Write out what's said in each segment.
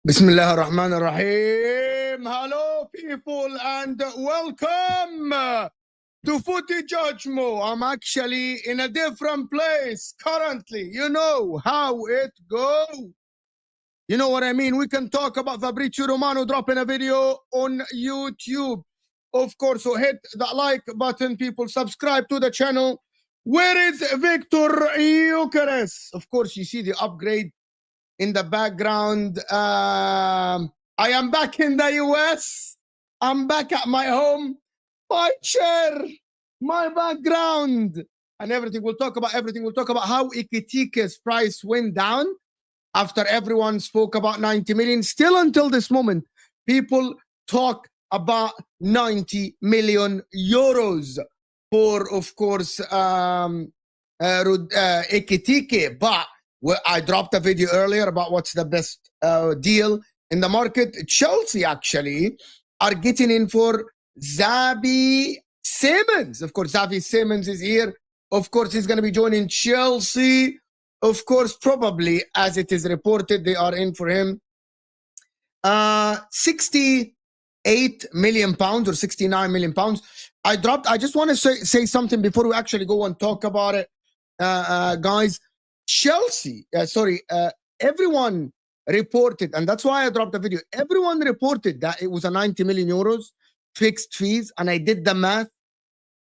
Bismillah ar-Rahman ar-Rahim. Hello, people, and welcome to Footy Judgmo. I'm actually in a different place currently. You know how it goes. You know what I mean? We can talk about Fabrizio Romano dropping a video on YouTube. Of course, so hit that like button, people. Subscribe to the channel. Where is Viktor Gyökeres? Of course, you see the upgrade in the background. I am back in the US. I'm back at my home. My chair, my background, and everything. We'll talk about everything. We'll talk about how Ekitike's price went down after everyone spoke about 90 million. Still until this moment, people talk about 90 million euros for, of course, Ekitike. But I dropped a video earlier about what's the best deal in the market. Chelsea actually are getting in for Xavi Simons. Of course, Xavi Simons is here. Of course, he's going to be joining Chelsea. Of course, probably, as it is reported, they are in for him. 68 million pounds or 69 million pounds. I just want to say something before we actually go and talk about it, guys. Chelsea, everyone reported, and that's why I dropped the video. Everyone reported that it was a 90 million euros fixed fees, and I did the math,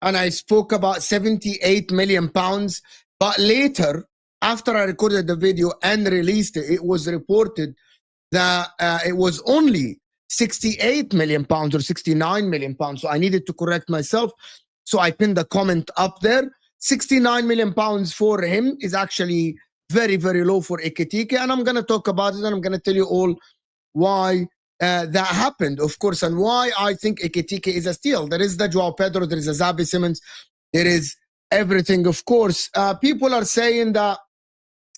and I spoke about 78 million pounds. But later, after I recorded the video and released it, it was reported that it was only 68 million pounds or 69 million pounds. So I needed to correct myself. So I pinned the comment up there. 69 million pounds for him is actually very, very low for Ekitike. And I'm going to talk about it, and I'm going to tell you all why that happened, of course, and why I think Ekitike is a steal. There is the Joao Pedro, there is a Xavi Simons, there is everything, of course. People are saying that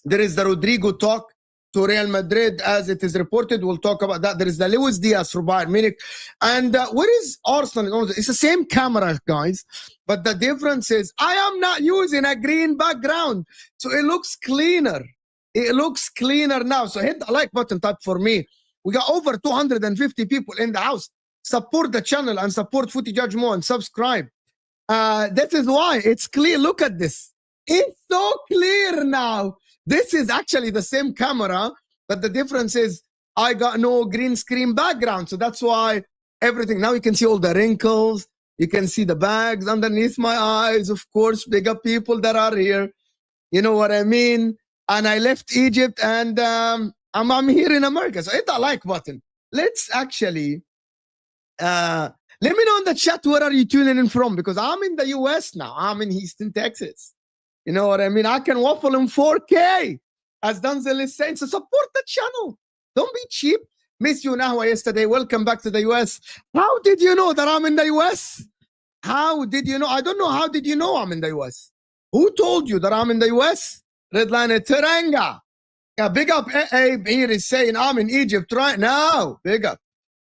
there is the Rodrygo talk to Real Madrid, as it is reported. We'll talk about that. There is the Luis Diaz for Bayern Munich. And where is Arsenal? It's the same camera, guys. But the difference is I am not using a green background. So it looks cleaner. It looks cleaner now. So hit the like button, type for me. We got over 250 people in the house. Support the channel and support Footy Judgmo and subscribe. This is why it's clear. Look at this. It's so clear now. This is actually the same camera, but the difference is I got no green screen background. So that's why everything. Now you can see all the wrinkles. You can see the bags underneath my eyes. Of course, bigger people that are here. You know what I mean? And I left Egypt, and I'm here in America. So hit that like button. Let's actually Let me know in the chat where are you tuning in from, because I'm in the US now. I'm in Houston, Texas. You know what I mean? I can waffle in 4K, as Denzel is saying. So support the channel. Don't be cheap. Miss you Nahwa yesterday. Welcome back to the US. How did you know that I'm in the US? How did you know? I don't know. How did you know I'm in the US? Who told you that I'm in the US? Redline Teranga. Yeah, big up. Abe here is saying I'm in Egypt right now. Big up.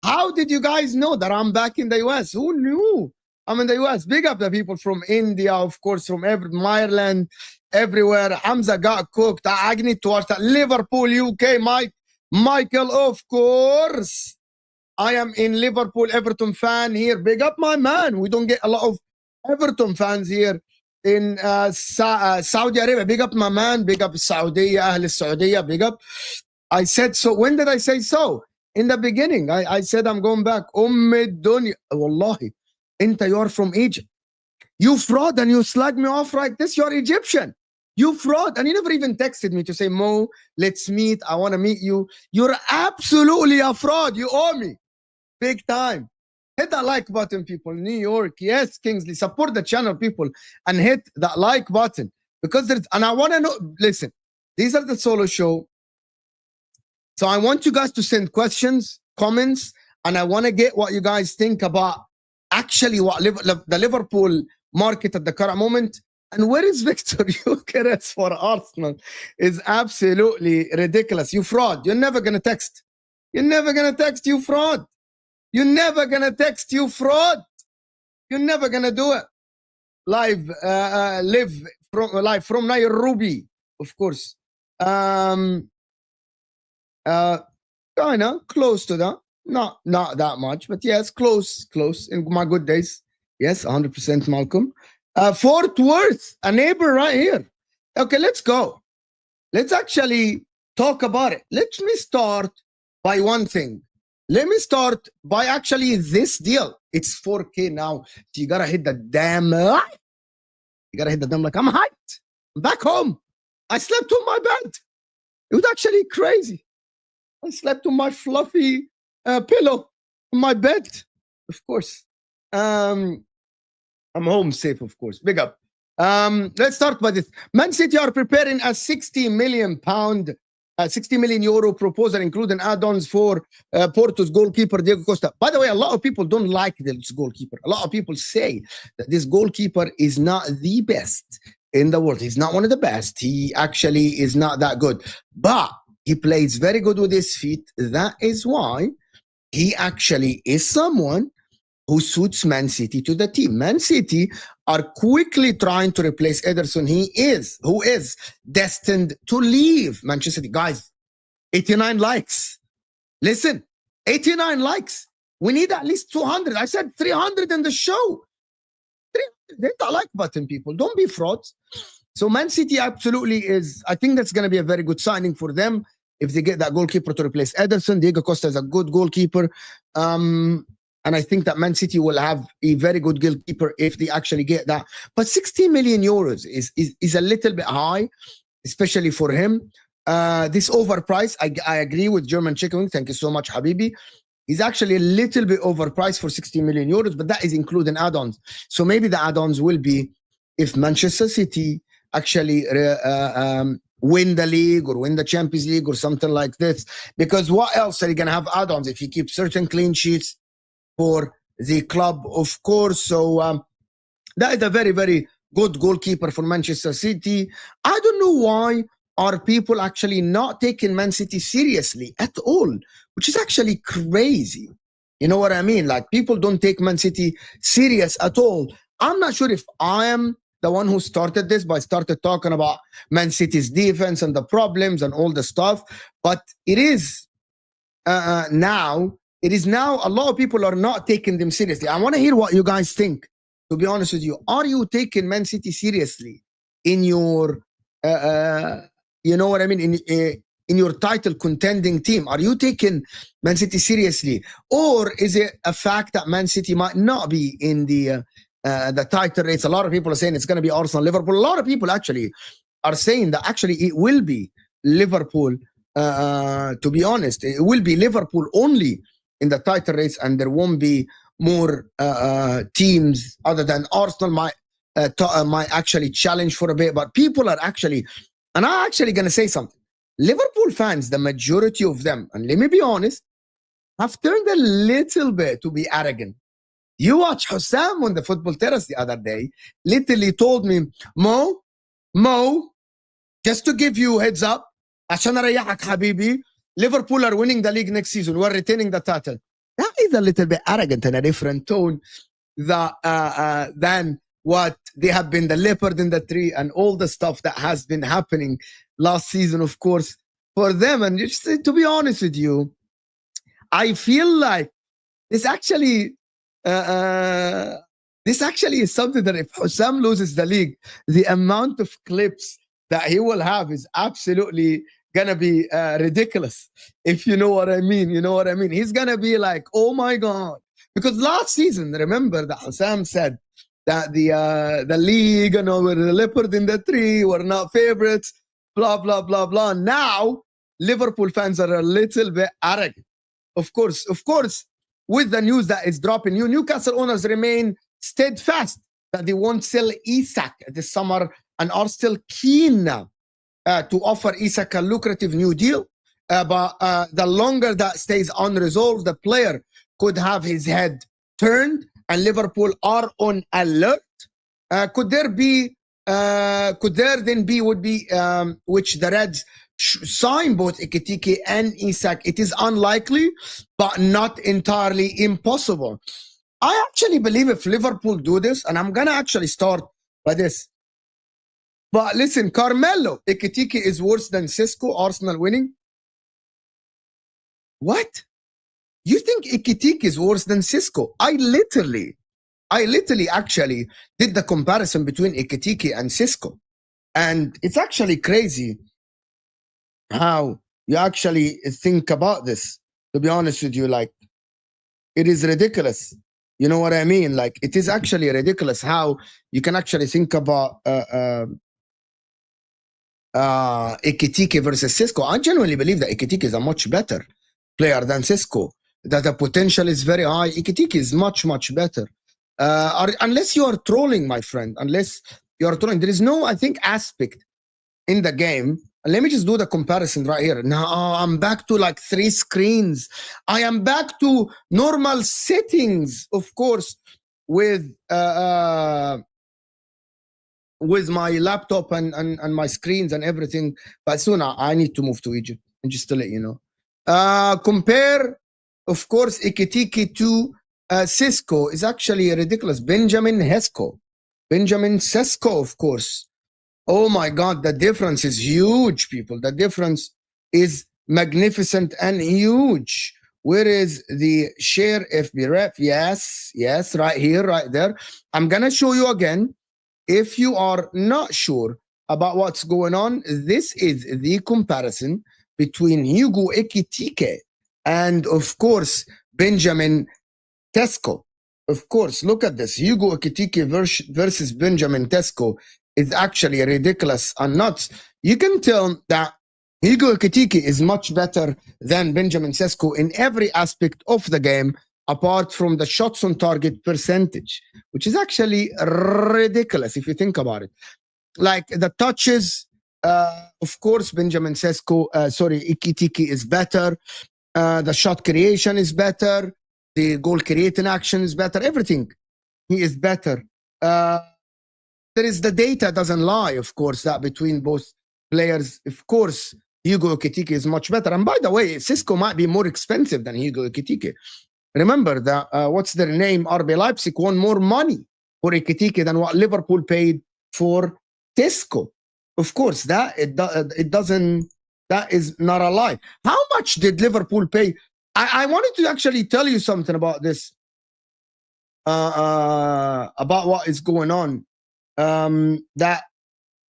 How did you guys know that I'm back in the US? Who knew I'm in the US? Big up the people from India, of course, from Ireland, everywhere. Hamza got cooked. Agni to watch that. Liverpool, UK, Michael, of course. I am in Liverpool, Everton fan here. Big up my man. We don't get a lot of Everton fans here in Saudi Arabia. Big up my man. Big up Saudi, Ahl Saudiya. Big up. I said so. When did I say so? In the beginning, I said I'm going back. Dunya. Wallahi, you're from Egypt. You fraud and you slag me off like this. You're Egyptian. You fraud. And you never even texted me to say, Mo, let's meet. I want to meet you. You're absolutely a fraud. You owe me. Big time. Hit that like button, people. New York. Yes, Kingsley. Support the channel, people. And hit that like button. Because there's, and I want to know, listen, these are the solo show. So I want you guys to send questions, comments, and I want to get what you guys think about actually what the Liverpool market at the current moment. And where is Viktor Gyökeres for Arsenal is absolutely ridiculous. You fraud. You're never going to text. You're never going to text, you fraud. You're never going to text, you fraud. You're never going to do it. Live from Nairobi, of course. Kinda close to that. Not that much, but yes, close in my good days. Yes, 100% Malcolm. Fort Worth, a neighbor right here. Okay, let's go. Let's actually talk about it. Let me start by one thing. Let me start by actually this deal. It's 4K now. So you gotta hit the damn You gotta hit the damn like I'm hyped. I'm back home. I slept on my bed. It was actually crazy. I slept on my fluffy pillow on my bed, of course. I'm home safe, of course. Big up. Let's start by this. Man City are preparing a 60 million euro proposal, including add-ons for Porto's goalkeeper, Diego Costa. By the way, a lot of people don't like this goalkeeper. A lot of people say that this goalkeeper is not the best in the world. He's not one of the best. He actually is not that good. But he plays very good with his feet. That is why he actually is someone who suits Man City to the team. Man City are quickly trying to replace Ederson. Who is destined to leave Manchester City. Guys, 89 likes. Listen, 89 likes. We need at least 200. I said 300 in the show. 300. Hit that like button, people. Don't be frauds. So Man City absolutely is, I think that's going to be a very good signing for them if they get that goalkeeper to replace Ederson. Diego Costa is a good goalkeeper. And I think that Man City will have a very good goalkeeper if they actually get that. But 60 million euros is a little bit high, especially for him. This overpriced, I agree with German Chicken Wing. Thank you so much, Habibi. He's actually a little bit overpriced for 60 million euros, but that is including add-ons. So maybe the add-ons will be if Manchester City actually win the league or win the Champions League or something like this. Because what else are you going to have add-ons if you keep certain clean sheets for the club, of course? So that is a very, very good goalkeeper for Manchester City. I don't know why are people actually not taking Man City seriously at all, which is actually crazy. You know what I mean? Like, people don't take Man City serious at all. I'm not sure if I am the one who started this, but I started talking about Man City's defense and the problems and all the stuff. But it is now a lot of people are not taking them seriously. I want to hear what you guys think, to be honest with you. Are you taking Man City seriously in your, you know what I mean, in your title contending team? Are you taking Man City seriously? Or is it a fact that Man City might not be in the title race? A lot of people are saying it's going to be Arsenal, Liverpool. A lot of people actually are saying that actually it will be Liverpool. To be honest, it will be Liverpool only in the title race, and there won't be more teams other than Arsenal might actually challenge for a bit. But people are actually, and I'm actually going to say something. Liverpool fans, the majority of them, and let me be honest, have turned a little bit to be arrogant. You watch Hussam on the football terrace the other day, literally told me, Mo, just to give you heads up, عشان اريحك حبيبي, Liverpool are winning the league next season. We're retaining the title. That is a little bit arrogant and a different tone than what they have been, the leopard in the tree and all the stuff that has been happening last season, of course, for them. And just to be honest with you, I feel like this actually is something that if Hussam loses the league, the amount of clips that he will have is absolutely gonna be ridiculous. If you know what I mean, you know what I mean. He's gonna be like, oh my god, because last season, remember that Hussam said that the league, you know, we're the leopard in the tree, we're not favorites, blah blah blah blah. Now Liverpool fans are a little bit arrogant. Of course, with the news that is dropping, Newcastle owners remain steadfast that they won't sell Isak this summer and are still keen to offer Isak a lucrative new deal. But the longer that stays unresolved, the player could have his head turned, and Liverpool are on alert. Could there then be which the Reds sign both Ekitike and Isak? It is unlikely, but not entirely impossible. I actually believe if Liverpool do this, and I'm gonna actually start by this. But listen, Carmelo Ekitike is worse than Cisco, Arsenal winning. What? You think Ekitike is worse than Cisco? I literally actually did the comparison between Ekitike and Cisco. And it's actually crazy how you actually think about this. To be honest with you, like, it is ridiculous. You know what I mean? Like, it is actually ridiculous how you can actually think about Ekitike versus Cisco. I genuinely believe that Ekitike is a much better player than Cisco. That the potential is very high. Ekitike is much better. Unless you are trolling, my friend. Unless you are trolling, there is no, I think, aspect in the game. Let me just do the comparison right here. Now I'm back to like 3 screens. I am back to normal settings, of course, with my laptop and my screens and everything. But soon I need to move to Egypt, and just to let you know. Compare, of course, Ekitike to Cisco is actually ridiculous. Benjamin Sesko, of course. Oh my God, the difference is huge, people. The difference is magnificent and huge. Where is the share FB ref? Yes, right here, right there. I'm going to show you again. If you are not sure about what's going on, this is the comparison between Hugo Ekitike and, of course, Benjamin Sesko. Of course, look at this. Hugo Ekitike versus Benjamin Sesko is actually ridiculous and nuts. You can tell that Hugo Ekitike is much better than Benjamin Sesko in every aspect of the game, apart from the shots on target percentage, which is actually ridiculous if you think about it. Like the touches, of course, Ekitike is better. The shot creation is better. The goal creating action is better. Everything, he is better. There is the data doesn't lie, of course, that between both players, of course, Hugo Ekitike is much better. And by the way, Cisco might be more expensive than Hugo Ekitike. Remember that, what's their name? RB Leipzig won more money for Ekitike than what Liverpool paid for Cisco. Of course, that is not a lie. How much did Liverpool pay? I wanted to actually tell you something about this, about what is going on. That,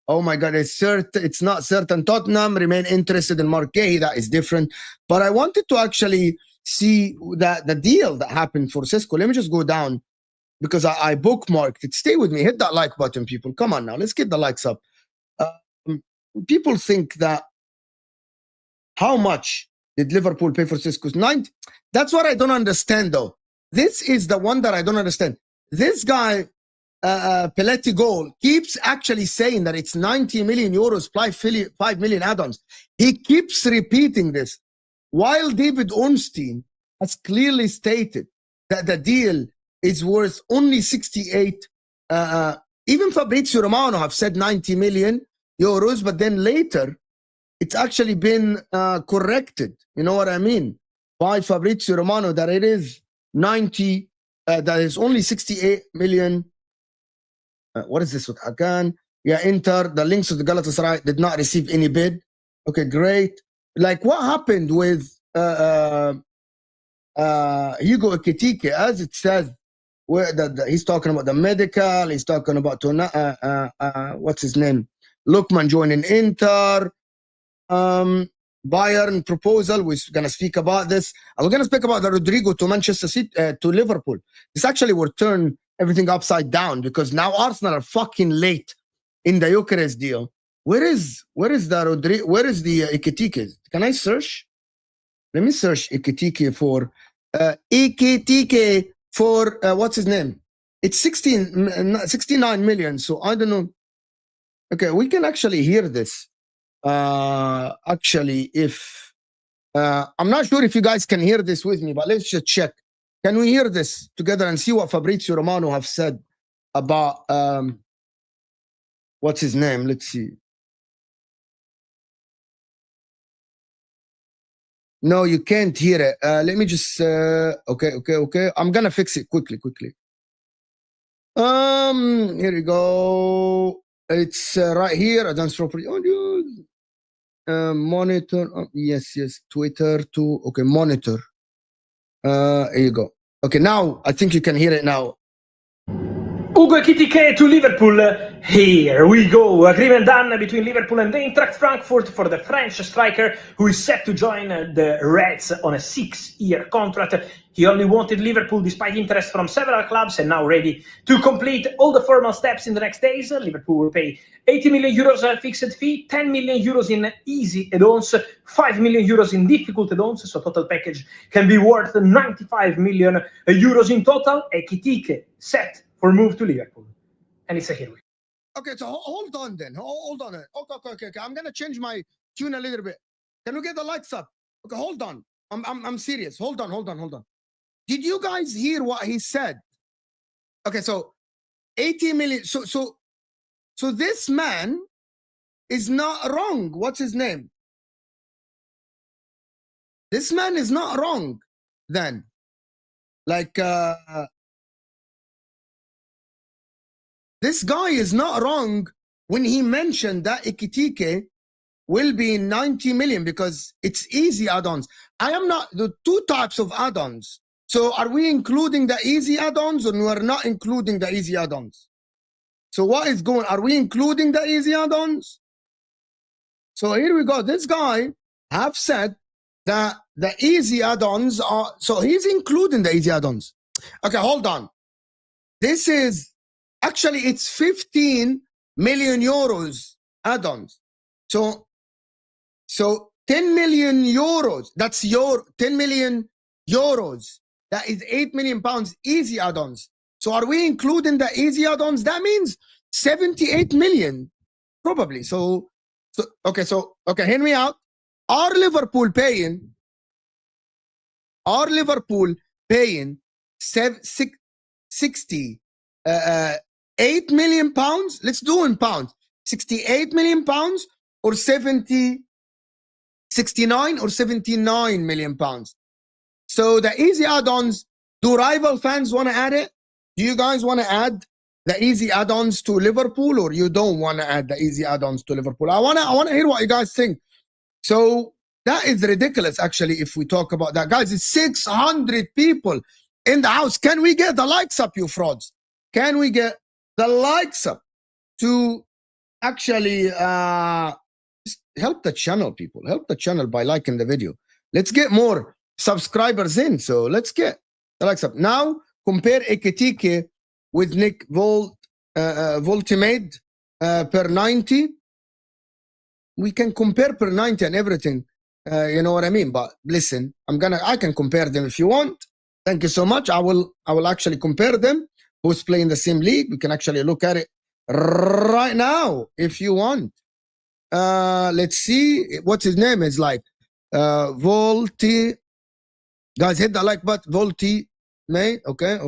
oh my God, it's not certain. Tottenham remain interested in Marquez. That is different. But I wanted to actually see that the deal that happened for Cisco. Let me just go down because I bookmarked it. Stay with me. Hit that like button, people. Come on now. Let's get the likes up. People think that how much did Liverpool pay for Cisco's 90? That's what I don't understand, though. This is the one that I don't understand. This guy, Pelletti Goal, keeps actually saying that it's 90 million euros plus 5 million add-ons. He keeps repeating this, while David Ornstein has clearly stated that the deal is worth only 68. Even Fabrizio Romano have said 90 million euros, but then later it's actually been corrected. You know what I mean? By Fabrizio Romano, that it is 90, that is only 68 million. What is this with Hakan? Yeah, Inter, the links of the Galatasaray did not receive any bid. Okay, great. Like, what happened with Hugo Ekitike? As it says, where he's talking about the medical, he's talking about what's his name? Lookman joining Inter. Bayern proposal. We're gonna speak about this. We're gonna speak about the Rodrygo to Manchester City, to Liverpool. This actually will turn everything upside down, because now Arsenal are fucking late in the Gyokeres deal. Where is the Rodrygo? Where is the Ekitike? Can I search? Let me search Ekitike for what's his name? It's 69 million. So I don't know. Okay, we can actually hear this. Actually, if I'm not sure if you guys can hear this with me, but let's just check. Can we hear this together and see what Fabrizio Romano have said about what's his name? Let's see. No, you can't hear it. Let me just okay. I'm gonna fix it quickly. Here we go. It's right here. Advanced property audio. Monitor. Yes. Twitter to monitor. Here you go. Okay, now I think you can hear it now. Hugo Ekitike to Liverpool. Here we go. Agreement done between Liverpool and Eintracht Frankfurt for the French striker, who is set to join the Reds on a 6-year contract. He only wanted Liverpool despite interest from several clubs, and now ready to complete all the formal steps in the next days. Liverpool will pay 80 million euros fixed fee, 10 million euros in easy add-ons, 5 million euros in difficult add-ons, so total package can be worth 95 million euros in total. Ekitike set for move to Liverpool. And it's a here. Okay, so hold on then. Hold on. Okay. I'm gonna change my tune a little bit. Can we get the lights up? Okay, hold on. I'm serious. Hold on. Did you guys hear what he said? Okay, so 80 million. So this man is not wrong. What's his name? This man is not wrong then. Like this guy is not wrong when he mentioned that Ekitike will be 90 million, because it's easy add-ons. I am not the two types of add-ons. So are we including the easy add-ons, or we are not including the easy add-ons? So what is going? Are we including the easy add-ons? So here we go. This guy have said that the easy add-ons are, so he's including the easy add-ons. Okay, hold on. This is actually, it's 15 million euros add-ons. So 10 million euros, that's your 10 million euros. That is 8 million pounds easy add-ons. So are we including the easy add-ons? That means 78 million, probably. So hear me out. Are Liverpool paying 8 million pounds? Let's do in pounds. 68 million pounds or 69 or 79 million pounds. So the easy add-ons, do rival fans want to add it? Do you guys want to add the easy add-ons to Liverpool, or you don't want to add the easy add-ons to Liverpool? I want to hear what you guys think. So that is ridiculous, actually, if we talk about that. Guys, it's 600 people in the house. Can we get the likes up, you frauds? Can we get the likes up to actually help the channel, people? Help the channel by liking the video. Let's get more subscribers in. So let's get the likes up. Now, compare Ekitike with Nick Voltimade per 90. We can compare per 90 and everything. You know what I mean? But listen, I can compare them if you want. Thank you so much. I will actually compare them. Who's playing the same league? We can actually look at it right now if you want. Let's see. What's his name? It's like Volti. Guys, hit the like button. Volti. May. Okay.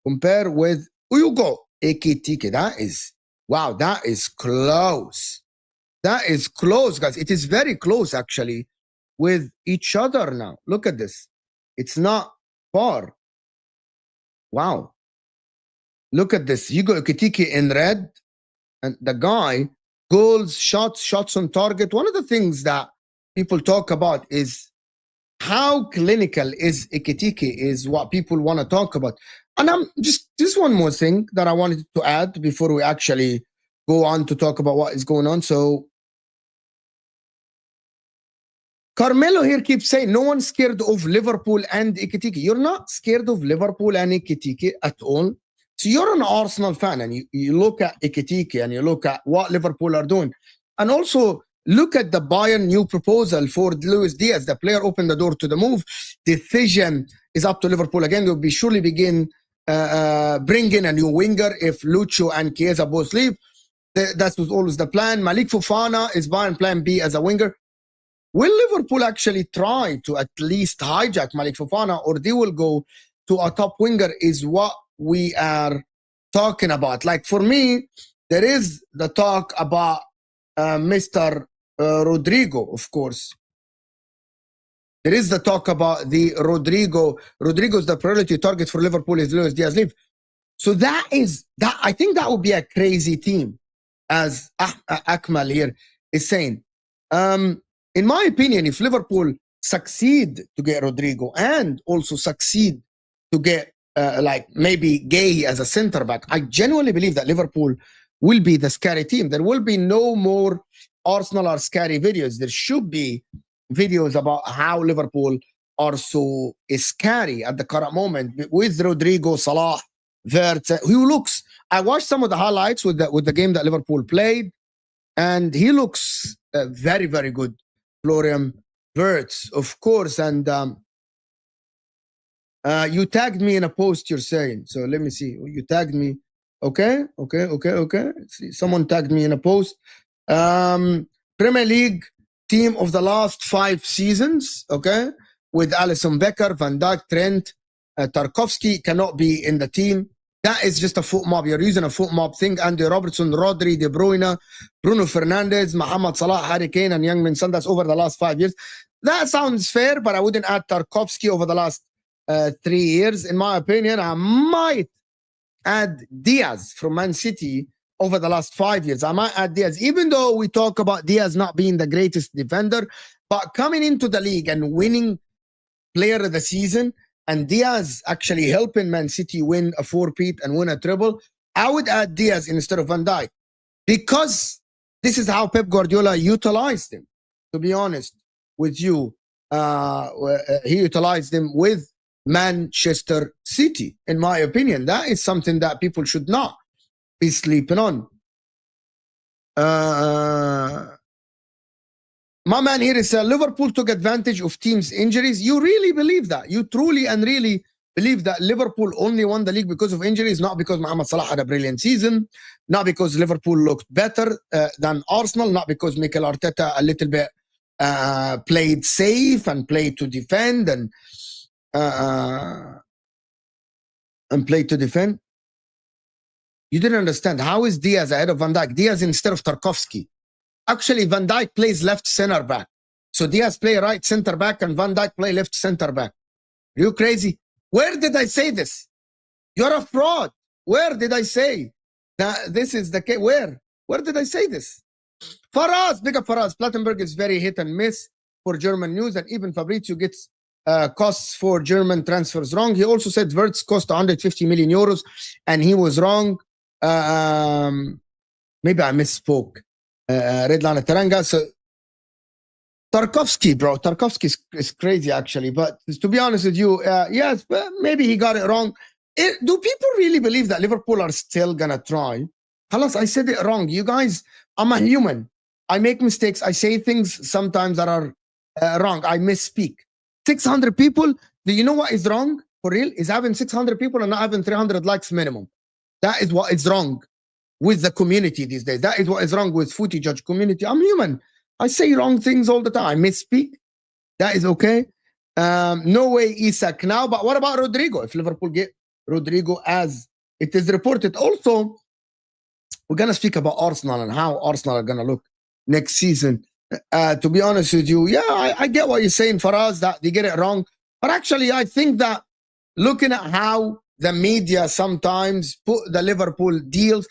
Compare with Hugo Ekitike. That is, wow, that is close. That is close, guys. It is very close, actually, with each other now. Look at this. It's not far. Wow. Look at this. Hugo Ekitike in red. And the guy, goals, shots on target. One of the things that people talk about is how clinical is Ekitike is what people want to talk about. And I'm just one more thing that I wanted to add before we actually go on to talk about what is going on. So Carmelo here keeps saying no one's scared of Liverpool and Ekitike. You're not scared of Liverpool and Ekitike at all. So you're an Arsenal fan and you look at Ekitike and you look at what Liverpool are doing. And also look at the Bayern new proposal for Luis Diaz. The player opened the door to the move. Decision is up to Liverpool again. They'll surely begin bringing a new winger if Lucho and Chiesa both leave. That was always the plan. Malik Fofana is Bayern plan B as a winger. Will Liverpool actually try to at least hijack Malik Fofana, or they will go to a top winger is what we are talking about. Like for me, there is the talk about Mr. Rodrygo, of course. There is the talk about the Rodrygo. Rodrygo's the priority target for Liverpool is Luis Diaz leave. So that I think that would be a crazy team, as Akmal here is saying. In my opinion, if Liverpool succeed to get Rodrygo and also succeed to get like maybe Gay as a center back, I genuinely believe that Liverpool will be the scary team. There will be no more Arsenal are scary videos. There should be videos about how Liverpool are so scary at the current moment with Rodrygo, Salah, Wirtz, who looks. I watched some of the highlights with the game that Liverpool played, and he looks very, very good. Florian Wirtz, of course, and you tagged me in a post, you're saying. So let me see. You tagged me. Okay. See, someone tagged me in a post. Premier League team of the last 5 seasons, okay, with Alisson Becker, Van Dijk, Trent, Tarkowski cannot be in the team. That is just a foot mob. You're using a foot mob thing. Andy Robertson, Rodri, De Bruyne, Bruno Fernandes, Mohamed Salah, Harry Kane, and Young Min Son. That's over the last 5 years. That sounds fair, but I wouldn't add Tarkowski over the last 3 years. In my opinion, I might add Diaz from Man City over the last 5 years. I might add Diaz, even though we talk about Diaz not being the greatest defender, but coming into the league and winning player of the season, and Diaz actually helping Man City win a 4-peat and win a treble, I would add Diaz instead of Van Dijk, because this is how Pep Guardiola utilized him. To be honest with you, he utilized him with Manchester City. In my opinion, that is something that people should not be sleeping on. My man here is Liverpool took advantage of teams' injuries. You really believe that? You truly and really believe that Liverpool only won the league because of injuries, not because Mohamed Salah had a brilliant season, not because Liverpool looked better than Arsenal, not because Mikel Arteta a little bit played safe and played to defend and played to defend? You didn't understand. How is Diaz ahead of Van Dijk? Diaz instead of Tarkowski. Actually, Van Dijk plays left center back. So Diaz play right center back and Van Dijk play left center back. Are you crazy? Where did I say this? You're a fraud. Where did I say that this is the case? Where did I say this? Faraz, big up Faraz. Plattenberg is very hit and miss for German news, and even Fabrizio gets costs for German transfers wrong. He also said Wirtz cost 150 million euros, and he was wrong. Maybe I misspoke. Redline Taranga. So Tarkowski, bro. Tarkowski is crazy, actually. But to be honest with you, yes, but maybe he got it wrong. Do people really believe that Liverpool are still gonna try? Halas, I said it wrong. You guys, I'm a human. I make mistakes. I say things sometimes that are wrong. I misspeak. 600 people. Do you know what is wrong for real? Is having 600 people and not having 300 likes minimum. That is what is wrong with the community these days. That is what is wrong with footy judge community. I'm human. I say wrong things all the time. I misspeak. That is okay. No way Isak now. But what about Rodrygo? If Liverpool get Rodrygo as it is reported. Also, we're going to speak about Arsenal and how Arsenal are going to look next season. To be honest with you, yeah, I get what you're saying for us that they get it wrong. But actually, I think that looking at how the media sometimes put the Liverpool deals,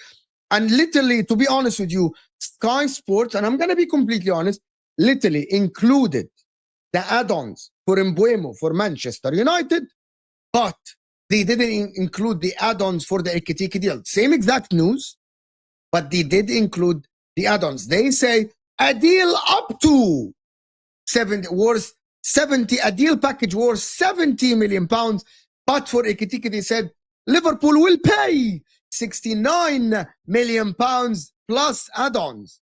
and literally, to be honest with you, Sky Sports, and I'm going to be completely honest, literally included the add-ons for Mbuemo, for Manchester United, but they didn't include the add-ons for the Ekitike deal. Same exact news, but they did include the add-ons. They say a deal up to 70, worth 70, a deal package worth 70 million pounds. But for Ekitike, they said Liverpool will pay 69 million pounds plus add-ons.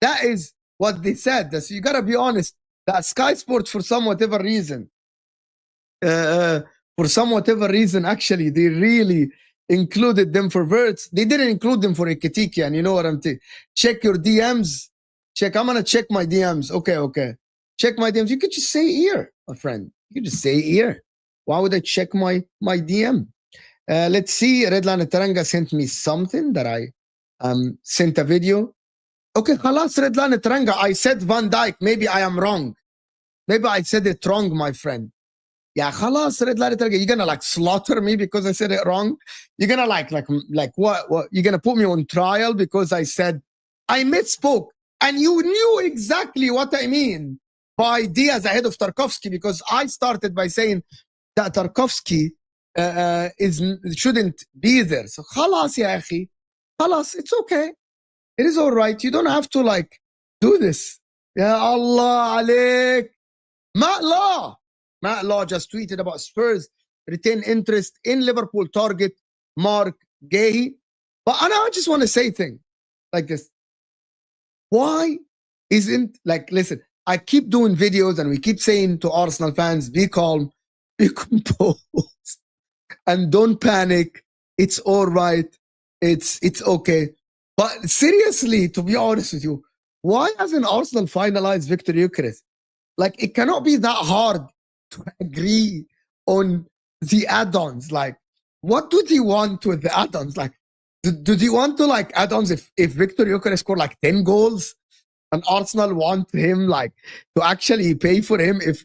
That is what they said. So you gotta be honest. That Sky Sports, for some whatever reason, actually, they really included them for Verts. They didn't include them for Ekitike, and you know what I'm saying. Check your DMs. Check. I'm gonna check my DMs. Okay. Check my DMs. You could just say here, my friend. You could just say here. Why would I check my DM? Let's see. Redline Taranga sent me something that I sent a video. Okay, khalas, Redline Taranga. I said Van Dijk. Maybe I am wrong. Maybe I said it wrong, my friend. Yeah, khalas, Redline Taranga. You're gonna like slaughter me because I said it wrong. You're gonna like what? You're gonna put me on trial because I said I misspoke, and you knew exactly what I mean by Diaz ahead of Tarkowski, because I started by saying that Tarkowski shouldn't be there. So khalas, ya akhi. Khalas, it's okay. It is all right. You don't have to like do this. Ya Allah alaik. Matt Law just tweeted about Spurs retain interest in Liverpool target Mark Gay. But I just want to say a thing like this. Why isn't, like, listen, I keep doing videos and we keep saying to Arsenal fans, be calm, be composed, and don't panic. It's all right. It's okay. But seriously, to be honest with you, why hasn't Arsenal finalized Viktor Gyökeres? Like, it cannot be that hard to agree on the add-ons. Like, what do they want with the add-ons? Like, do they want to like add-ons if Viktor Gyökeres scored like 10 goals and Arsenal want him like to actually pay for him if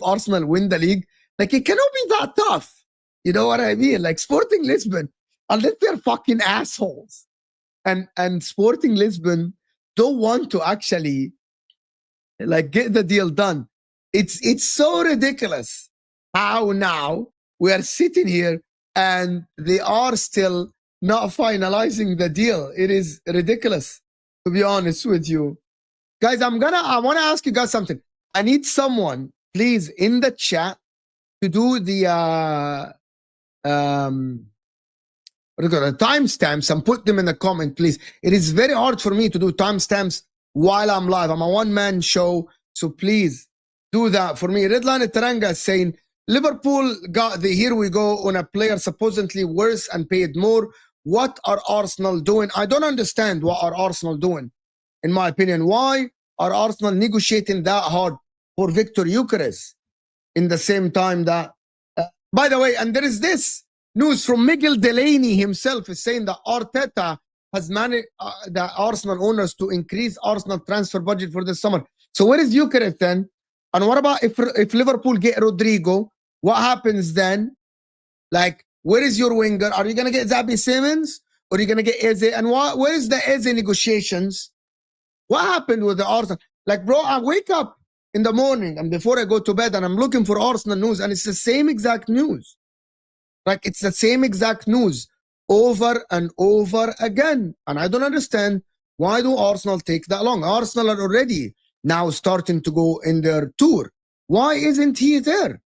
Arsenal win the league? Like, it cannot be that tough. You know what I mean? Like, Sporting Lisbon, unless they're fucking assholes, and Sporting Lisbon don't want to actually like get the deal done. It's so ridiculous how now we are sitting here and they are still not finalizing the deal. It is ridiculous, to be honest with you. Guys, I want to ask you guys something. I need someone, please, in the chat to do the timestamps and put them in the comment, please. It is very hard for me to do timestamps while I'm live. I'm a one-man show, so please do that for me. Redline Taranga is saying, Liverpool got the here we go on a player supposedly worse and paid more. What are Arsenal doing? I don't understand what are Arsenal doing, in my opinion. Why are Arsenal negotiating that hard for Viktor Gyökeres in the same time that... by the way, and there is this news from Miguel Delaney himself is saying that Arteta has managed the Arsenal owners to increase Arsenal transfer budget for this summer. So where is Gyökeres then? And what about if Liverpool get Rodrygo? What happens then? Like, where is your winger? Are you going to get Xavi Simons? Or are you going to get Eze? And where is the Eze negotiations? What happened with the Arsenal? Like, bro, I wake up in the morning and before I go to bed and I'm looking for Arsenal news and it's the same exact news. Like, it's the same exact news over and over again. And I don't understand, why do Arsenal take that long? Arsenal are already now starting to go in their tour. Why isn't he there?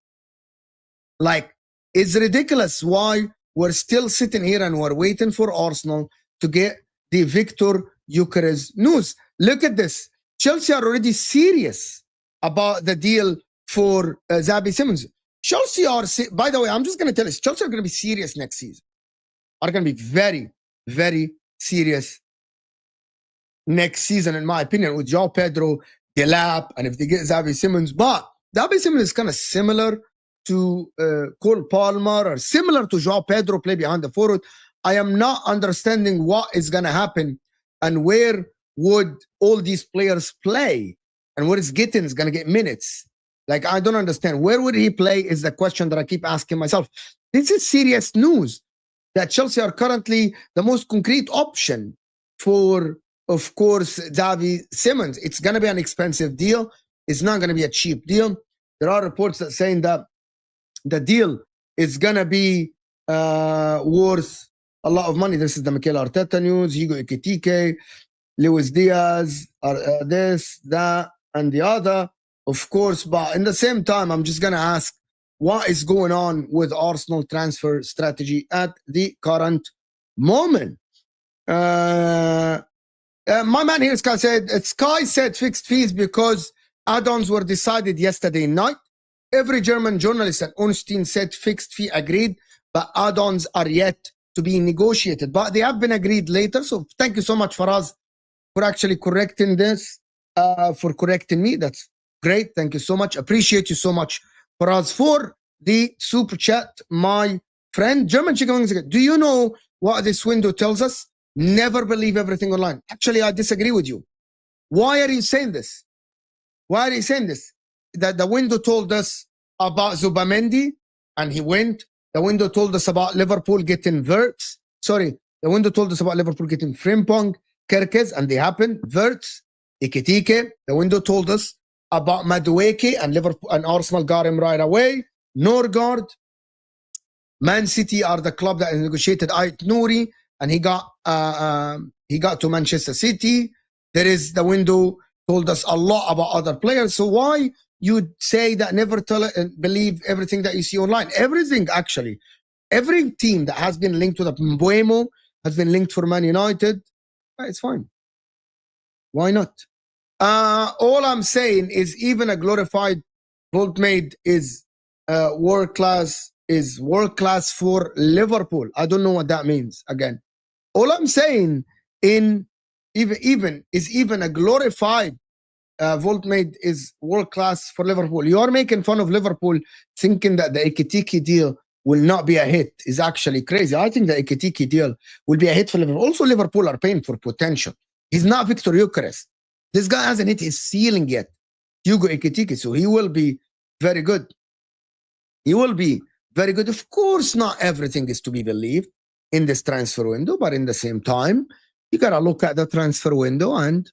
Like, it's ridiculous why we're still sitting here and we're waiting for Arsenal to get the Viktor Gyökeres news. Look at this. Chelsea are already serious about the deal for Xavi Simons. Chelsea are, by the way, I'm just going to tell you, Chelsea are going to be serious next season. Are going to be very, very serious next season, in my opinion, with João Pedro, Delap, and if they get Xavi Simons. But Xavi Simons is kind of similar to Cole Palmer or similar to João Pedro, play behind the forward. I am not understanding what is going to happen and where would all these players play and where is Gittins going to get minutes. Like, I don't understand. Where would he play is the question that I keep asking myself. This is serious news that Chelsea are currently the most concrete option for, of course, Xavi Simons. It's going to be an expensive deal. It's not going to be a cheap deal. There are reports that saying that the deal is going to be worth a lot of money. This is the Mikel Arteta news. Hugo Ekitike, Luis Diaz, this, that, and the other, of course. But in the same time, I'm just going to ask, what is going on with Arsenal transfer strategy at the current moment? My man here, Sky said fixed fees because add-ons were decided yesterday night. Every German journalist at Ornstein said fixed fee agreed, but add-ons are yet to be negotiated. But they have been agreed later. So thank you so much, Faraz, for actually correcting this, for correcting me. That's great. Thank you so much. Appreciate you so much, Faraz, for the super chat, my friend. German Chicken Wings, do you know what this window tells us? Never believe everything online. Actually, I disagree with you. Why are you saying this? Why are you saying this? That the window told us about Zubamendi and he went. The window told us about Liverpool getting Wirtz. Sorry, the window told us about Liverpool getting Frimpong, Gyökeres, and they happened. Wirtz, Ekitike. The window told us about Madueke and Liverpool and Arsenal got him right away. Norgard, Man City are the club that negotiated Ait Nouri, and he got to Manchester City. There is the window told us a lot about other players. So why you say that never believe everything that you see online? Everything, actually. Every team that has been linked to the Mbuemo has been linked for Man United. It's fine. Why not? All I'm saying is even a glorified Voltmade is world class for Liverpool. I don't know what that means. Again, all I'm saying even a glorified Voltmade is world class for Liverpool. You are making fun of Liverpool, thinking that the Ekitike deal will not be a hit. Is actually crazy. I think the Ekitike deal will be a hit for Liverpool. Also, Liverpool are paying for potential. He's not Viktor Gyökeres. This guy hasn't hit his ceiling yet. Hugo Ekitike, so he will be very good. He will be very good. Of course, not everything is to be believed in this transfer window, but in the same time, you gotta look at the transfer window and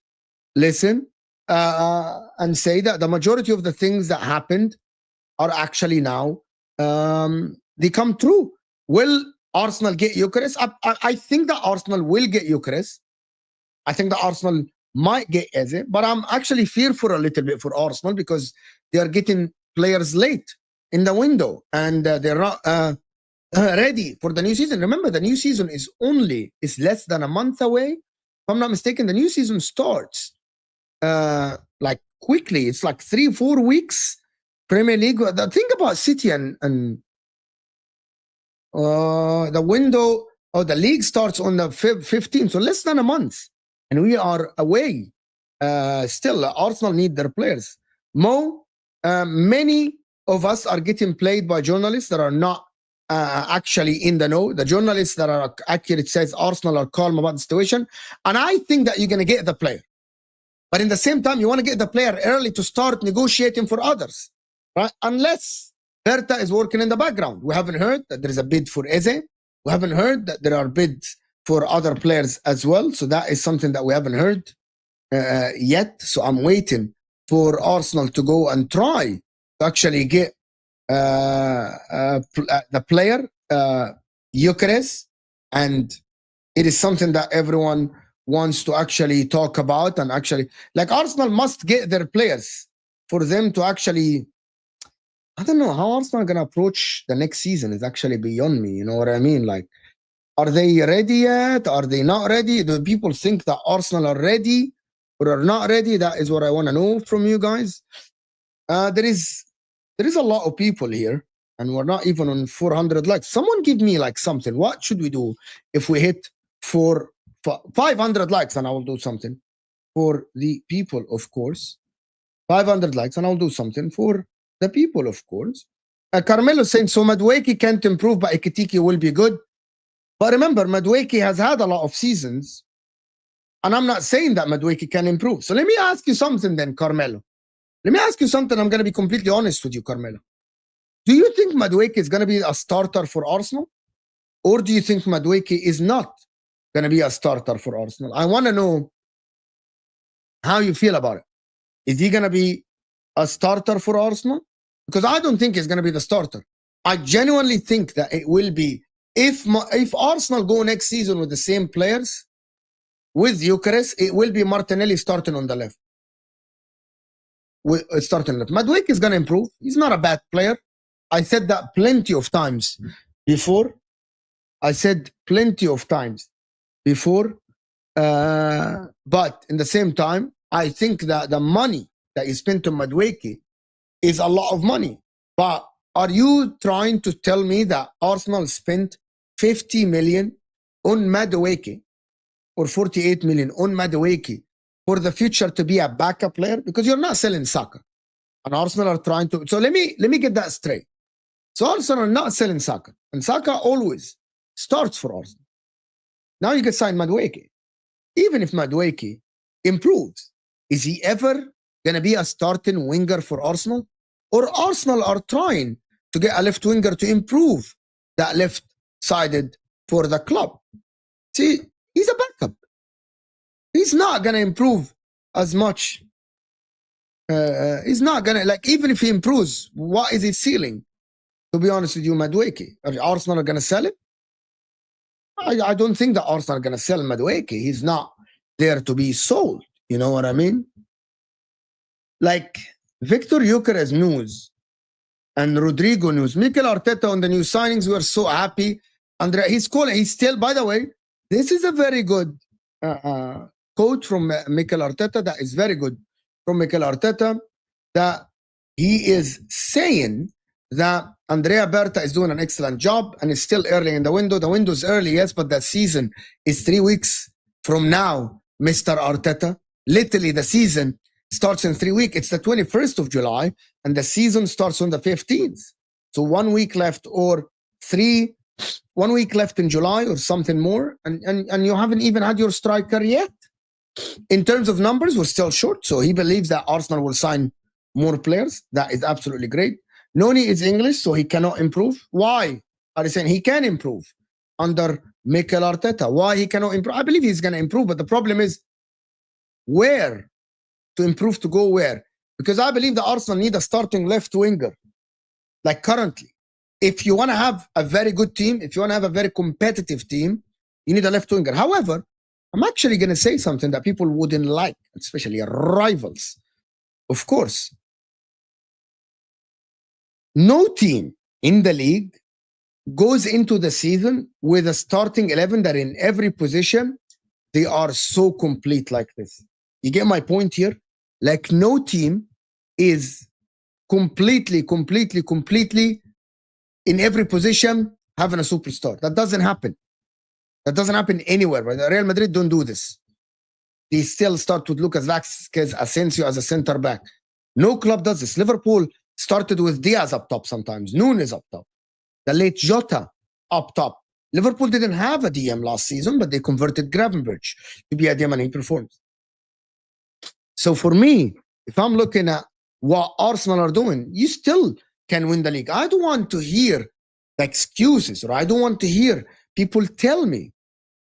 listen and say that the majority of the things that happened are actually now they come true. Will Arsenal get Gyökeres? I think that Arsenal will get Gyökeres. I think that Arsenal might get Eze, but I'm actually fearful a little bit for Arsenal because they are getting players late in the window and they're not ready for the new season. Remember, the new season is less than a month away. If I'm not mistaken, the new season starts like quickly. It's like 3-4 weeks. Premier League. The thing about City and the window or the league starts on the 15th, so less than a month, and we are away. Still, Arsenal need their players. Mo, many of us are getting played by journalists that are not actually in the know. The journalists that are accurate says Arsenal are calm about the situation, and I think that you're going to get the player. But in the same time, you want to get the player early to start negotiating for others, right? Unless Berta is working in the background. We haven't heard that there is a bid for Eze. We haven't heard that there are bids for other players as well. So that is something that we haven't heard yet. So I'm waiting for Arsenal to go and try to actually get the player, Gyökeres, and it is something that everyone wants to actually talk about. And actually, like, Arsenal must get their players for them to actually, I don't know how Arsenal are going to approach the next season is actually beyond me. You know what I mean? Like, are they ready yet? Are they not ready? Do people think that Arsenal are ready or are not ready? That is what I want to know from you guys. There is a lot of people here, and we're not even on 400 likes. Someone give me like something. What should we do if we hit 500 likes, and I will do something for the people, of course. 500 likes, and I'll do something for the people, of course. Carmelo saying, so Madueke can't improve, but Ekitike will be good. But remember, Madueke has had a lot of seasons, and I'm not saying that Madueke can improve. So let me ask you something then, Carmelo. Let me ask you something. I'm going to be completely honest with you, Carmelo. Do you think Madueke is going to be a starter for Arsenal? Or do you think Madueke is not going to be a starter for Arsenal? I want to know how you feel about it. Is he going to be a starter for Arsenal? Because I don't think he's going to be the starter. I genuinely think that it will be, if Arsenal go next season with the same players, with Gyökeres, it will be Martinelli starting on the left. Starting left. Madueke is going to improve. He's not a bad player. I said that plenty of times before. But in the same time, I think that the money that is spent on Madueke is a lot of money. But are you trying to tell me that Arsenal spent 50 million on Madueke or 48 million on Madueke for the future to be a backup player? Because you're not selling Saka. And Arsenal are trying to... So let me get that straight. So Arsenal are not selling Saka. And Saka always starts for Arsenal. Now you can sign Madueke. Even if Madueke improves, is he ever going to be a starting winger for Arsenal? Or Arsenal are trying to get a left winger to improve that left-sided for the club? See, he's a backup. He's not going to improve as much. He's not going to, like, even if he improves, what is his ceiling? To be honest with you, Madueke. Arsenal are going to sell it? I don't think that Arsenal are going to sell Madueke. He's not there to be sold. You know what I mean? Like, Viktor Gyökeres news and Rodrygo news. Mikel Arteta on the new signings. We are so happy. Andrea, he's still, by the way, this is a very good quote from Mikel Arteta. That is very good from Mikel Arteta, that he is saying that Andrea Berta is doing an excellent job and it's still early in the window. The window's early, yes, but the season is 3 weeks from now, Mr. Arteta. Literally, the season starts in 3 weeks. It's the 21st of July, and the season starts on the 15th. So 1 week left, or 1 week left in July or something more, and you haven't even had your striker yet. In terms of numbers, we're still short. So he believes that Arsenal will sign more players. That is absolutely great. Noni is English, so he cannot improve. Why? Are you saying he can improve under Mikel Arteta? Why he cannot improve? I believe he's going to improve, but the problem is where to improve, to go where? Because I believe that Arsenal need a starting left winger, like currently. If you want to have a very good team, if you want to have a very competitive team, you need a left winger. However, I'm actually going to say something that people wouldn't like, especially rivals. Of course, no team in the league goes into the season with a starting 11 that in every position, they are so complete like this. You get my point here? Like, no team is completely in every position having a superstar. That doesn't happen. That doesn't happen anywhere. Right? Real Madrid don't do this. They still start with Lucas Vázquez Asensio as a center back. No club does this. Liverpool started with Diaz up top sometimes. Nunes up top. The late Jota up top. Liverpool didn't have a DM last season, but they converted Gravenberch to be a DM and he performed. So for me, if I'm looking at what Arsenal are doing, you still can win the league. I don't want to hear the excuses, or I don't want to hear people tell me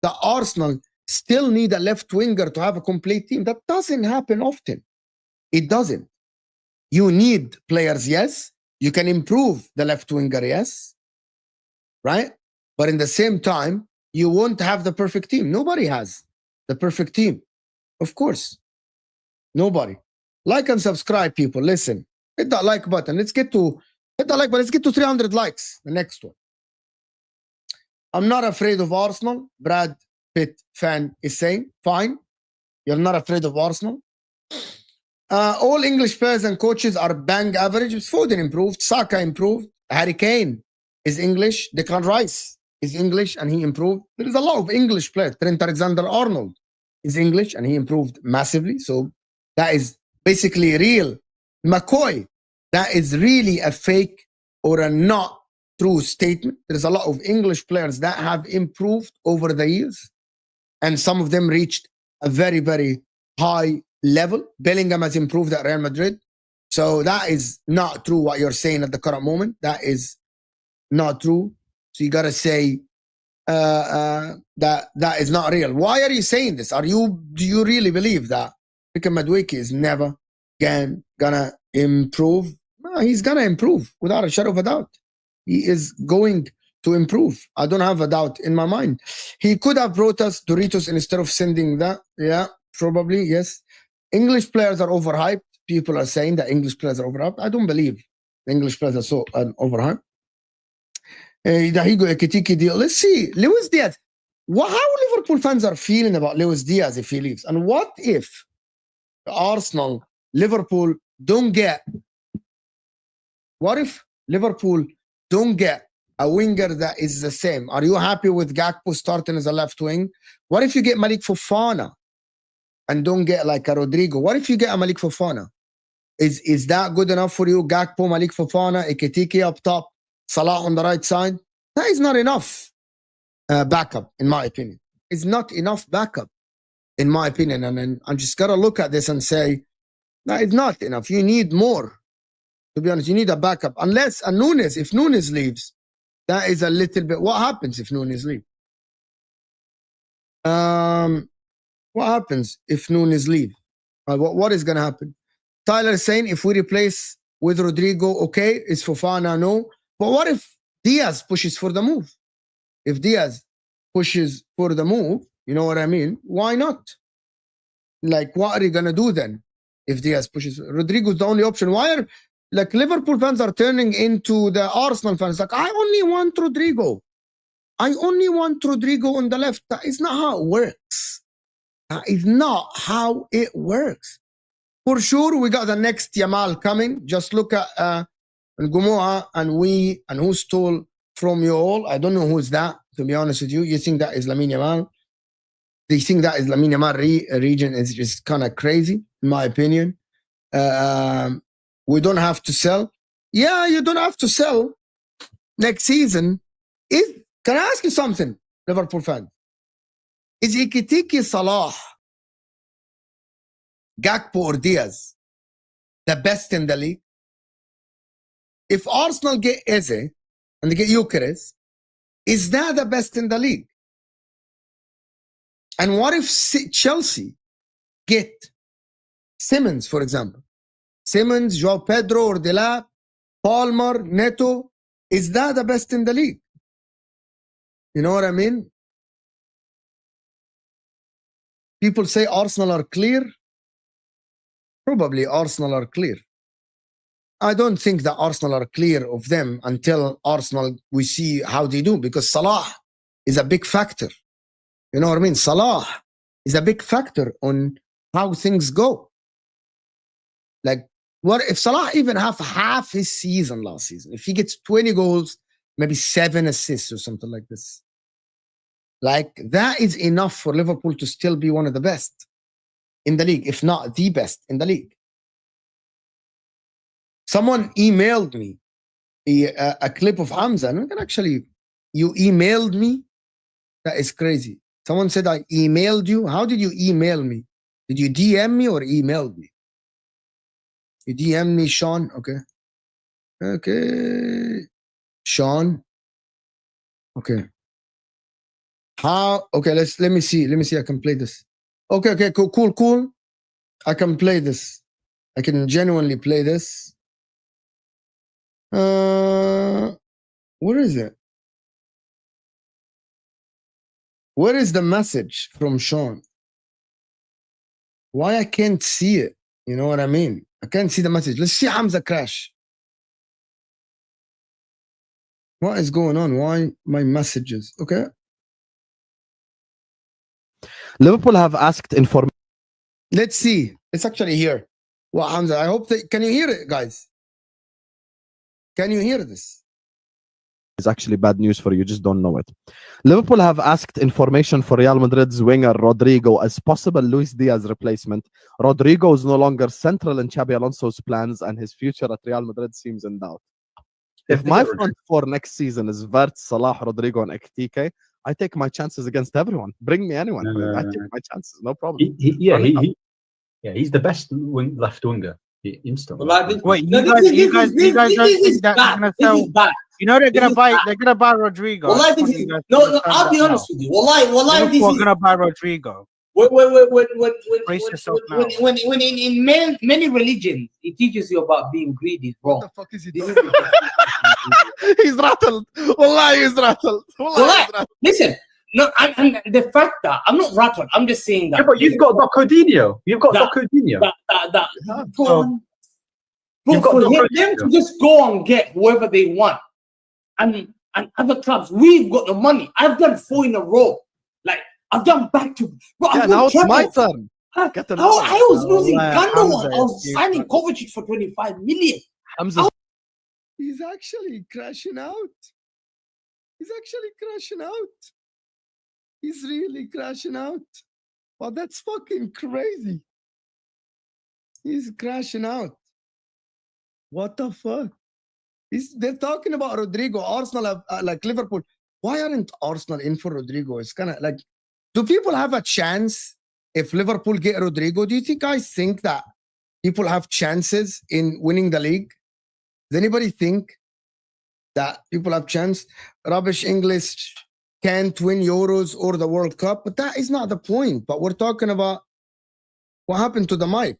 that Arsenal still need a left winger to have a complete team. That doesn't happen often. It doesn't. You need players, yes. You can improve the left winger, yes. Right? But in the same time, you won't have the perfect team. Nobody has the perfect team. Of course. Nobody. Like and subscribe, people. Listen. Hit that like button. Let's get to 300 likes. The next one. I'm not afraid of Arsenal. Brad Pitt fan is saying, fine. You're not afraid of Arsenal. All English players and coaches are bang average. Foden improved. Saka improved. Harry Kane is English. Declan Rice is English and he improved. There is a lot of English players. Trent Alexander-Arnold is English and he improved massively. So that is basically real. McCoy, that is really a fake or a not true statement. There's a lot of English players that have improved over the years, and some of them reached a very, very high level. Bellingham has improved at Real Madrid. So that is not true what you're saying at the current moment. That is not true. So you got to say that is not real. Why are you saying this? Do you really believe that Victor Madwiki is never gonna improve? No, he's gonna improve without a shadow of a doubt. He is going to improve. I don't have a doubt in my mind. He could have brought us Doritos instead of sending that. Yeah, probably, yes. English players are overhyped. People are saying that English players are overhyped. I don't believe the English players are so overhyped. The Hugo Ekitike deal. Let's see. Luis Diaz. How Liverpool fans are feeling about Luis Diaz if he leaves? And what if Arsenal, Liverpool don't get... What if Liverpool don't get a winger that is the same? Are you happy with Gakpo starting as a left wing? What if you get Malik Fofana and don't get like a Rodrygo? What if you get a Malik Fofana? Is that good enough for you? Gakpo, Malik Fofana, Ekitike up top, Salah on the right side? That is not enough backup, in my opinion. It's not enough backup, in my opinion. And then I'm just got to look at this and say, that is not enough. You need more. To be honest, you need a backup. Unless if Nunes leaves, that is a little bit... What happens if Nunes leaves? What happens if Nunes leaves? What is going to happen? Tyler is saying if we replace with Rodrygo, okay. Is Fofana, no. But what if Diaz pushes for the move? If Diaz pushes for the move, you know what I mean? Why not? Like, what are you going to do then if Diaz pushes? Rodrygo's the only option. Why are... Like, Liverpool fans are turning into the Arsenal fans. Like, I only want Rodrygo. I only want Rodrygo on the left. That is not how it works. That is not how it works. For sure, we got the next Yamal coming. Just look at Gumoa and who stole from you all. I don't know who's that, to be honest with you. You think that is Lamine Yamal? They think that is Lamine Yamal region is just kind of crazy, in my opinion. We don't have to sell. Yeah, you don't have to sell next season. Can I ask you something, Liverpool fan? Is Ekitike, Salah, Gakpo or Diaz the best in the league? If Arsenal get Eze and they get Gyokeres, is that the best in the league? And what if Chelsea get Simmons, for example? Simmons, Joao Pedro, or Delap, Palmer, Neto, is that the best in the league? You know what I mean? People say Arsenal are clear. Probably Arsenal are clear. I don't think that Arsenal are clear of them until Arsenal, we see how they do, because Salah is a big factor. You know what I mean? Salah is a big factor on how things go. Like, what if Salah even have half his season last season? If he gets 20 goals, maybe 7 assists or something like this. Like, that is enough for Liverpool to still be one of the best in the league, if not the best in the league. Someone emailed me a clip of Hamza. And actually, you emailed me? That is crazy. Someone said I emailed you. How did you email me? Did you DM me or emailed me? You DM me, Sean? Okay. Okay. Sean. Okay. How? Okay, let me see. Let me see. I can play this. Okay, cool. I can play this. I can genuinely play this. Where is it? Where is the message from Sean? Why I can't see it? You know what I mean? I can't see the message. Let's see Hamza crash. What is going on? Why my messages? Okay. Liverpool have asked information Let's see. It's actually here. Well, Hamza, I hope that, can you hear it, guys? Can you hear this? It's actually bad news for you, just don't know it. Liverpool have asked information for Real Madrid's winger Rodrygo as possible Luis Diaz replacement. Rodrygo is no longer central in Xabi Alonso's plans, and his future at Real Madrid seems in doubt. If my front four next season is Vert, Salah, Rodrygo, and Ekitike, I take my chances against everyone. Bring me anyone. I take my chances, no problem. He's the best left winger. Instantly. Wait, you guys don't think that they're gonna sell? You know they're gonna buy Rodrygo. No, I'll be honest with you. Wallahi, Liverpool are gonna buy Rodrygo. When in many religions it teaches you about being greedy, bro. What the fuck is he doing? He's rattled. Wallahi, he's rattled. Listen, no, and the fact that I'm not rattled, I'm just saying that. Yeah, but you've got Docodinho. You've got Docodinho. For them to just go and get whoever they want, and other clubs, we've got the money. I've done 4 in a row. Like I've done back to. Bro, yeah, now it's my turn. I was losing Gundogan. I was signing Kovacic for 25 million. He's actually crashing out. He's actually crashing out. He's really crashing out. Well, that's fucking crazy. He's crashing out. What the fuck? They're talking about Rodrygo. Arsenal have, like Liverpool. Why aren't Arsenal in for Rodrygo? It's kind of like, do people have a chance if Liverpool get Rodrygo? Do you guys think that people have chances in winning the league? Does anybody think that people have chance? Rubbish English can't win Euros or the World Cup, but that is not the point. But we're talking about what happened to the mic.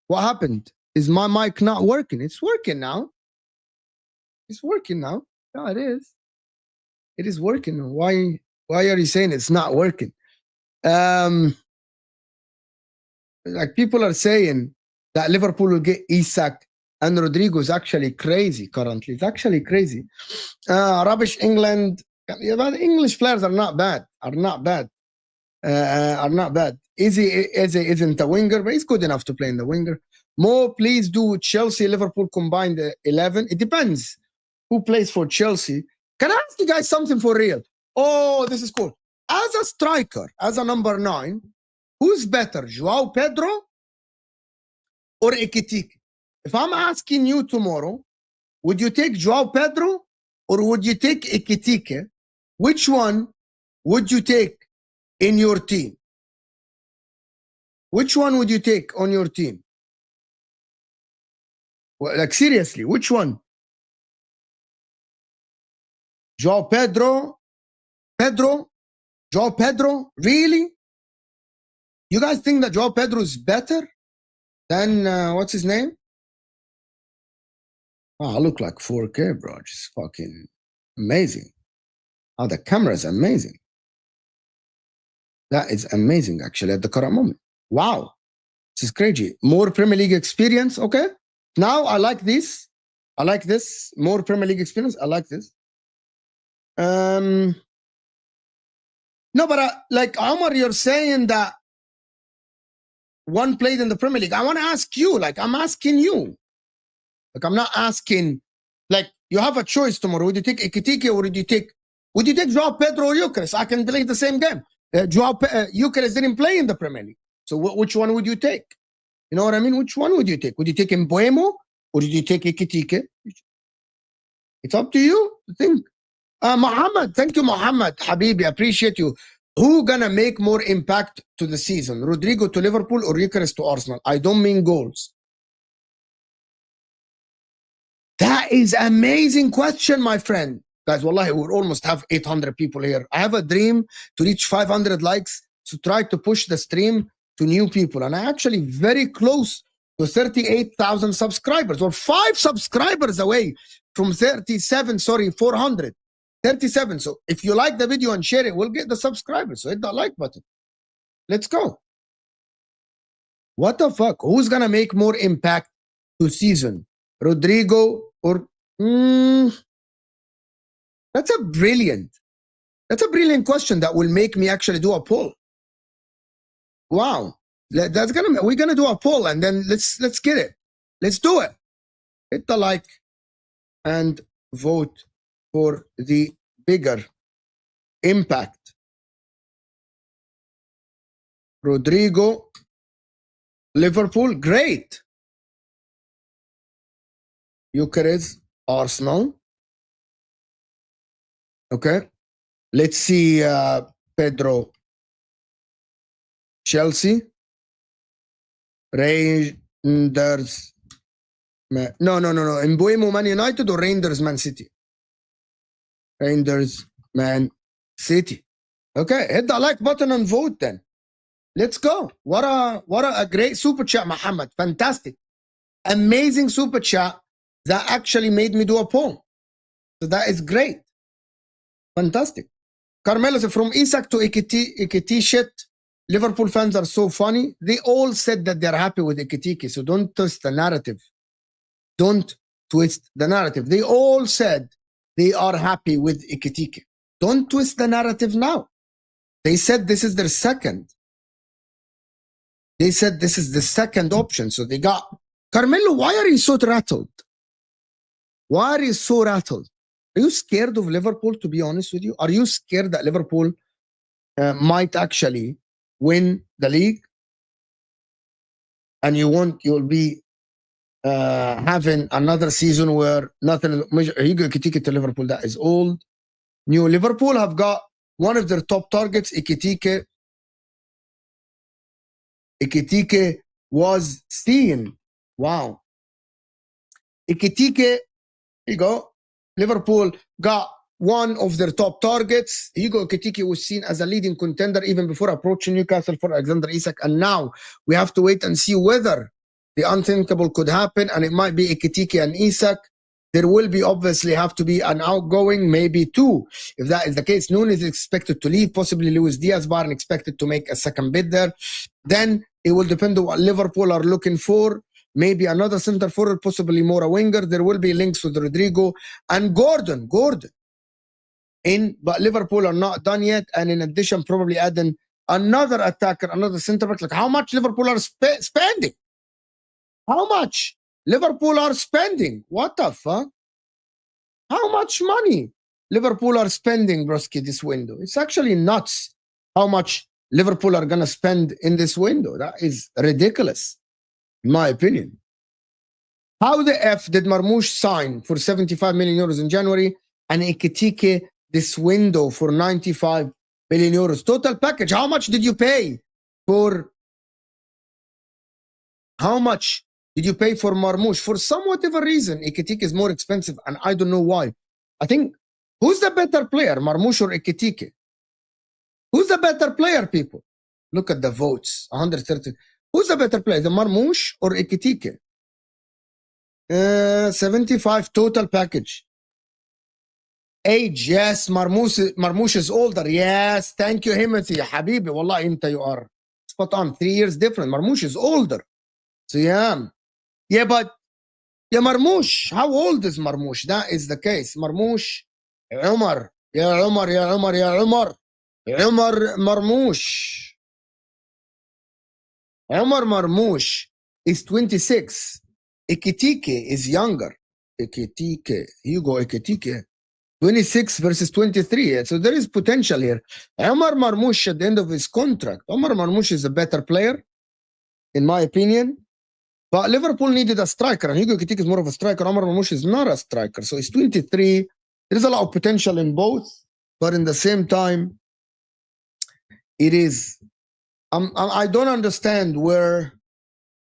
What happened? Is my mic not working? It's working now. It's working now. Yeah, it is. It is working. Why are you saying it's not working? Like people are saying that Liverpool will get Isak and Rodrygo is actually crazy currently. It's actually crazy. Rubbish England. Yeah, but English players are not bad. Are not bad. Izzy isn't a winger, but he's good enough to play in the winger. Mo, please do Chelsea, Liverpool combined 11. It depends who plays for Chelsea. Can I ask you guys something for real? Oh, this is cool. As a striker, as a number 9, who's better, João Pedro or Ekitike? If I'm asking you tomorrow, would you take João Pedro or would you take Ekitike? Which one would you take in your team? Which one would you take on your team? Well, like seriously, which one? João Pedro? João Pedro? Really? You guys think that João Pedro is better than, what's his name? Oh, I look like 4K, bro. Just fucking amazing. Oh, the camera is amazing. That is amazing, actually, at the current moment. Wow. This is crazy. More Premier League experience, okay? Now, I like this. I like this. More Premier League experience. I like this. No, but like Omar, you're saying that one played in the Premier League. I want to ask you, like, I'm asking you. Like, I'm not asking, like, you have a choice tomorrow. Would you take Ekitike or would you take João Pedro or Gyökeres? I can play the same game. Gyökeres didn't play in the Premier League. So which one would you take? You know what I mean? Which one would you take? Would you take Mbeumo or would you take Ekitike? It's up to you to think. Muhammad, thank you, Muhammad. Habibi, appreciate you. Who gonna make more impact to the season? Rodrygo to Liverpool or Gyökeres to Arsenal? I don't mean goals. That is amazing question, my friend. Guys, wallahi, we'll almost have 800 people here. I have a dream to reach 500 likes to try to push the stream to new people. And I'm actually very close to 38,000 subscribers, or 5 subscribers away from 400. 37. So if you like the video and share it, we'll get the subscribers. So hit that like button. Let's go. What the fuck? Who's going to make more impact to season? Rodrygo or... That's a brilliant question that will make me actually do a poll. wow. We're gonna do a poll and then let's get it. Let's do it. Hit the like and vote for the bigger impact. Rodrygo, Liverpool, great. Gyokeres, Arsenal. Okay. Let's see Pedro, Chelsea. Rangers. No. Mbuemo, Man United or Rangers, Man City? Rangers, Man City. Okay, hit the like button and vote then. Let's go. What a great super chat, Muhammad. Fantastic. Amazing super chat that actually made me do a poll. So that is great. Fantastic. Carmelo said, from Isak to Ekitike shit, Liverpool fans are so funny. They all said that they're happy with Ekitike, so don't twist the narrative. Don't twist the narrative. They all said they are happy with Ekitike. Don't twist the narrative now. They said this is their second. They said this is the second option. So they got... Carmelo, why are you so rattled? Why are you so rattled? Are you scared of Liverpool, to be honest with you? Are you scared that Liverpool might actually win the league? And you'll be having another season where nothing... Hugo Ekitike to Liverpool, that is old. New Liverpool have got one of their top targets, Ekitike. Ekitike was seen. Wow. Ekitike, here you go. Liverpool got one of their top targets. Hugo Ekitike was seen as a leading contender even before approaching Newcastle for Alexander Isak. And now we have to wait and see whether the unthinkable could happen. And it might be Ekitike and Isak. There will be obviously have to be an outgoing, maybe two. If that is the case, Nunes is expected to leave, possibly Luis Diaz, Bayern expected to make a second bid there. Then it will depend on what Liverpool are looking for. Maybe another center forward, possibly more a winger. There will be links with Rodrygo and Gordon. But Liverpool are not done yet. And in addition, probably adding another attacker, another center back. Like how much Liverpool are spending? How much Liverpool are spending? What the fuck? How much money Liverpool are spending, broski, this window? It's actually nuts how much Liverpool are going to spend in this window. That is ridiculous, in my opinion. How the F did Marmoush sign for 75 million euros in January and Ekitike this window for 95 million euros? Total package. How much did you pay for... How much did you pay for Marmoush? For some whatever reason, Ekitike is more expensive, and I don't know why. I think, who's the better player, Marmoush or Ekitike? Who's the better player, people? Look at the votes, 130. Who's the better player, the Marmoush or Ekitike? 75 total package. Age, yes, Marmoush is older. Yes, thank you, Himothy. Habibi, wallah, inta you are spot on. 3 years different. Marmoush is older. So yeah, but Marmoush, how old is Marmoush? That is the case. Marmoush, Umar Marmoush. Umar Marmoush is 26. Ekitike is younger. Hugo Ekitike, 26 versus 23. So there is potential here. Umar Marmoush at the end of his contract. Umar Marmoush is a better player, in my opinion. But Liverpool needed a striker, and Hugo Ekitike is more of a striker. Umar Marmoush is not a striker. So he's 23. There is a lot of potential in both. But in the same time, it is... I don't understand where,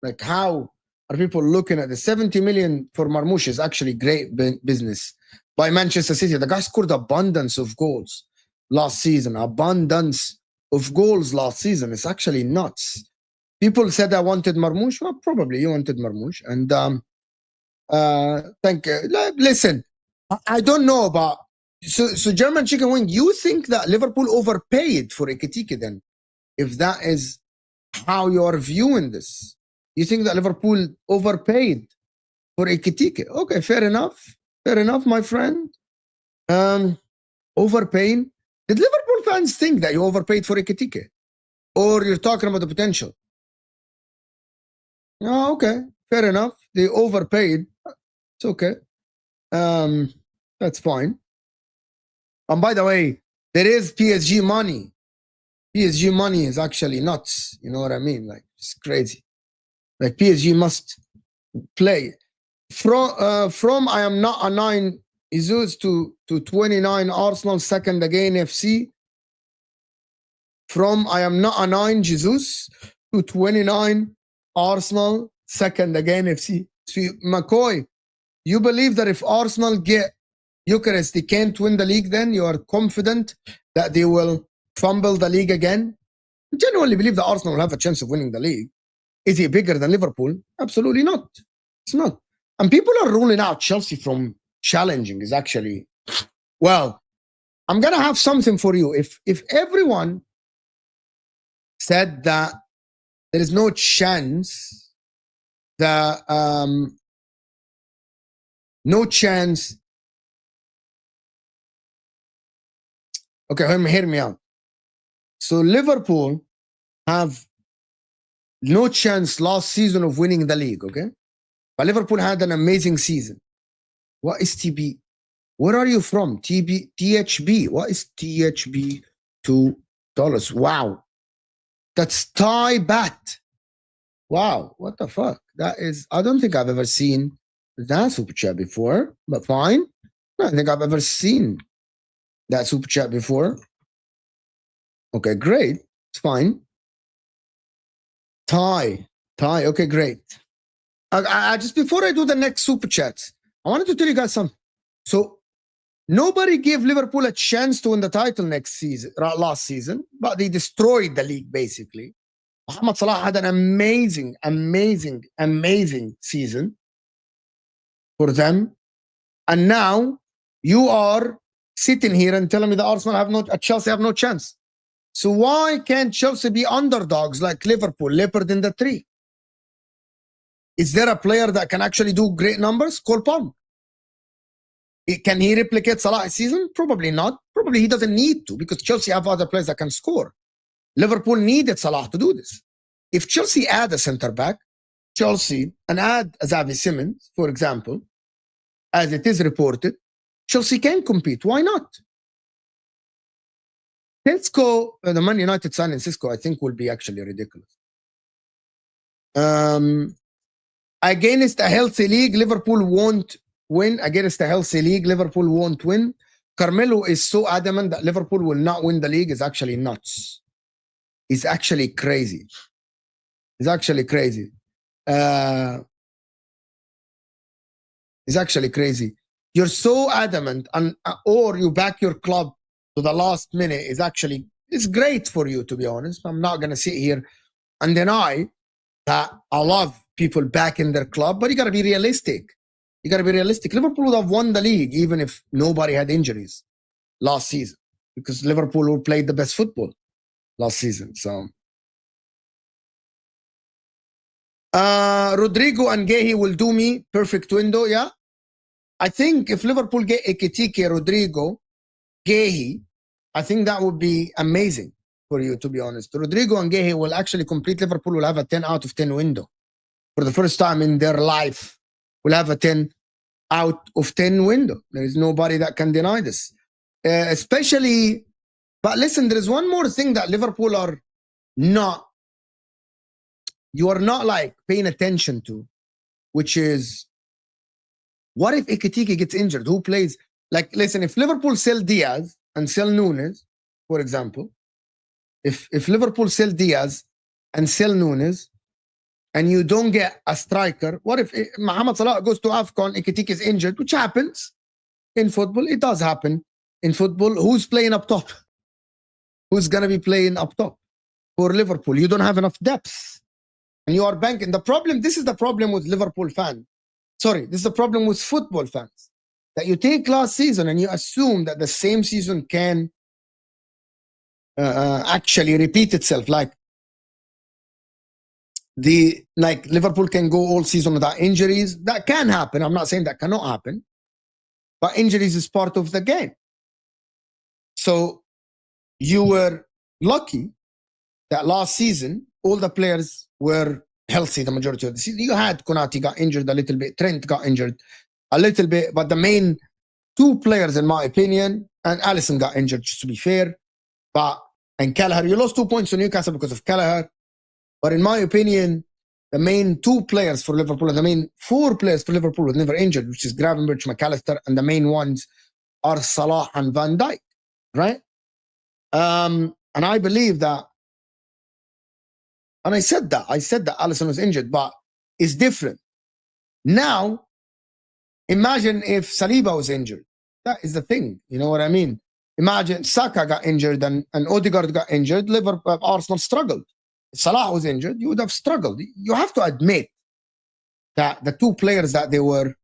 like, how are people looking at the 70 million for Marmoush is actually great business by Manchester City. The guy scored abundance of goals last season. Abundance of goals last season. It's actually nuts. People said I wanted Marmoush. Well, probably you wanted Marmoush. And thank you. Listen, I don't know about... So German Chicken Wing, you think that Liverpool overpaid for Ekitike then? If that is how you are viewing this, you think that Liverpool overpaid for Ekitike? Okay, fair enough. Fair enough, my friend. Overpaying. Did Liverpool fans think that you overpaid for Ekitike? or you're talking about the potential? Oh, okay, fair enough. They overpaid. It's okay. That's fine. And by the way, there is PSG money. PSG money is actually nuts. You know what I mean? Like, it's crazy. Like, PSG must play. From I am not a 9 Jesus to 29 Arsenal second again FC. From I am not a 9 Jesus to 29 Arsenal second again FC. So McCoy, you believe that if Arsenal get Gyokeres, they can't win the league, then you are confident that they will fumble the league again? I genuinely believe that Arsenal will have a chance of winning the league. Is it bigger than Liverpool? Absolutely not. It's not. And people are ruling out Chelsea from challenging is actually, well, I'm going to have something for you. If everyone said that there is no chance that, no chance. Okay, hear me out. So Liverpool have no chance last season of winning the league, okay? But Liverpool had an amazing season. What is TB? Where are you from? THB. What is THB? $2. Wow. That's Thai baht. Wow. What the fuck? That is, I don't think I've ever seen that super chat before, but fine. I don't think I've ever seen that super chat before. Okay, great. It's fine. Thai. Okay, great. I just, before I do the next super chats, I wanted to tell you guys something. So nobody gave Liverpool a chance to win the title last season, but they destroyed the league basically. Mohamed Salah had an amazing season for them. And now you are sitting here and telling me that Chelsea have no chance. So why can't Chelsea be underdogs like Liverpool, leopard in the tree? Is there a player that can actually do great numbers? Cole Palmer. Can he replicate Salah's season? Probably not. Probably he doesn't need to, because Chelsea have other players that can score. Liverpool needed Salah to do this. If Chelsea add a center back, and add Xavi Simons, for example, as it is reported, Chelsea can compete. Why not? Cisco, the Man United signing Cisco, I think will be actually ridiculous. Against a healthy league, Liverpool won't win. Against a healthy league, Liverpool won't win. Carmelo is so adamant that Liverpool will not win the league is actually nuts. It's actually crazy. It's actually crazy. It's actually crazy. You're so adamant, and or you back your club to the last minute is actually, it's great for you, to be honest. I'm not going to sit here and deny that I love people back in their club, but you got to be realistic. You got to be realistic. Liverpool would have won the league even if nobody had injuries last season, because Liverpool played the best football last season. So Rodrygo and Guehi will do me perfect window. Yeah, I think if Liverpool get Ekitike, Rodrygo, Guehi, I think that would be amazing for you, to be honest. Rodrygo and Guehi will actually complete. Liverpool will have a 10 out of 10 window. For the first time in their life, will have a 10 out of 10 window. There is nobody that can deny this. Especially, but listen, there is one more thing that Liverpool are not, you are not like paying attention to, which is, what if Ekitike gets injured? Who plays? Like, listen, if Liverpool sell Diaz and sell Nunes, for example, if Liverpool sell Diaz and sell Nunes, and you don't get a striker, what if Mohamed Salah goes to AFCON, Ekitike is injured, which happens in football. It does happen in football. Who's playing up top? Who's going to be playing up top for Liverpool? You don't have enough depth. And you are banking. The problem, this is the problem with Liverpool fans. Sorry, this is the problem with football fans. That you take last season and you assume that the same season can actually repeat itself. Like Liverpool can go all season without injuries. That can happen. I'm not saying that cannot happen. But injuries is part of the game. So you were lucky that last season, all the players were healthy the majority of the season. You had Konate got injured a little bit, Trent got injured a little bit, but the main two players, in my opinion, and Alisson got injured, just to be fair, and Kelleher, you lost 2 points to Newcastle because of Kelleher, but in my opinion, the main two players for Liverpool and the main four players for Liverpool were never injured, which is Gravenberch, McAllister, and the main ones are Salah and Van Dijk, right? And I believe that, and I said that Alisson was injured, but it's different. Now, imagine if Saliba was injured. That is the thing, you know what I mean? Imagine Saka got injured and Odegaard got injured, Arsenal struggled. If Salah was injured, you would have struggled. You have to admit that the two players that they were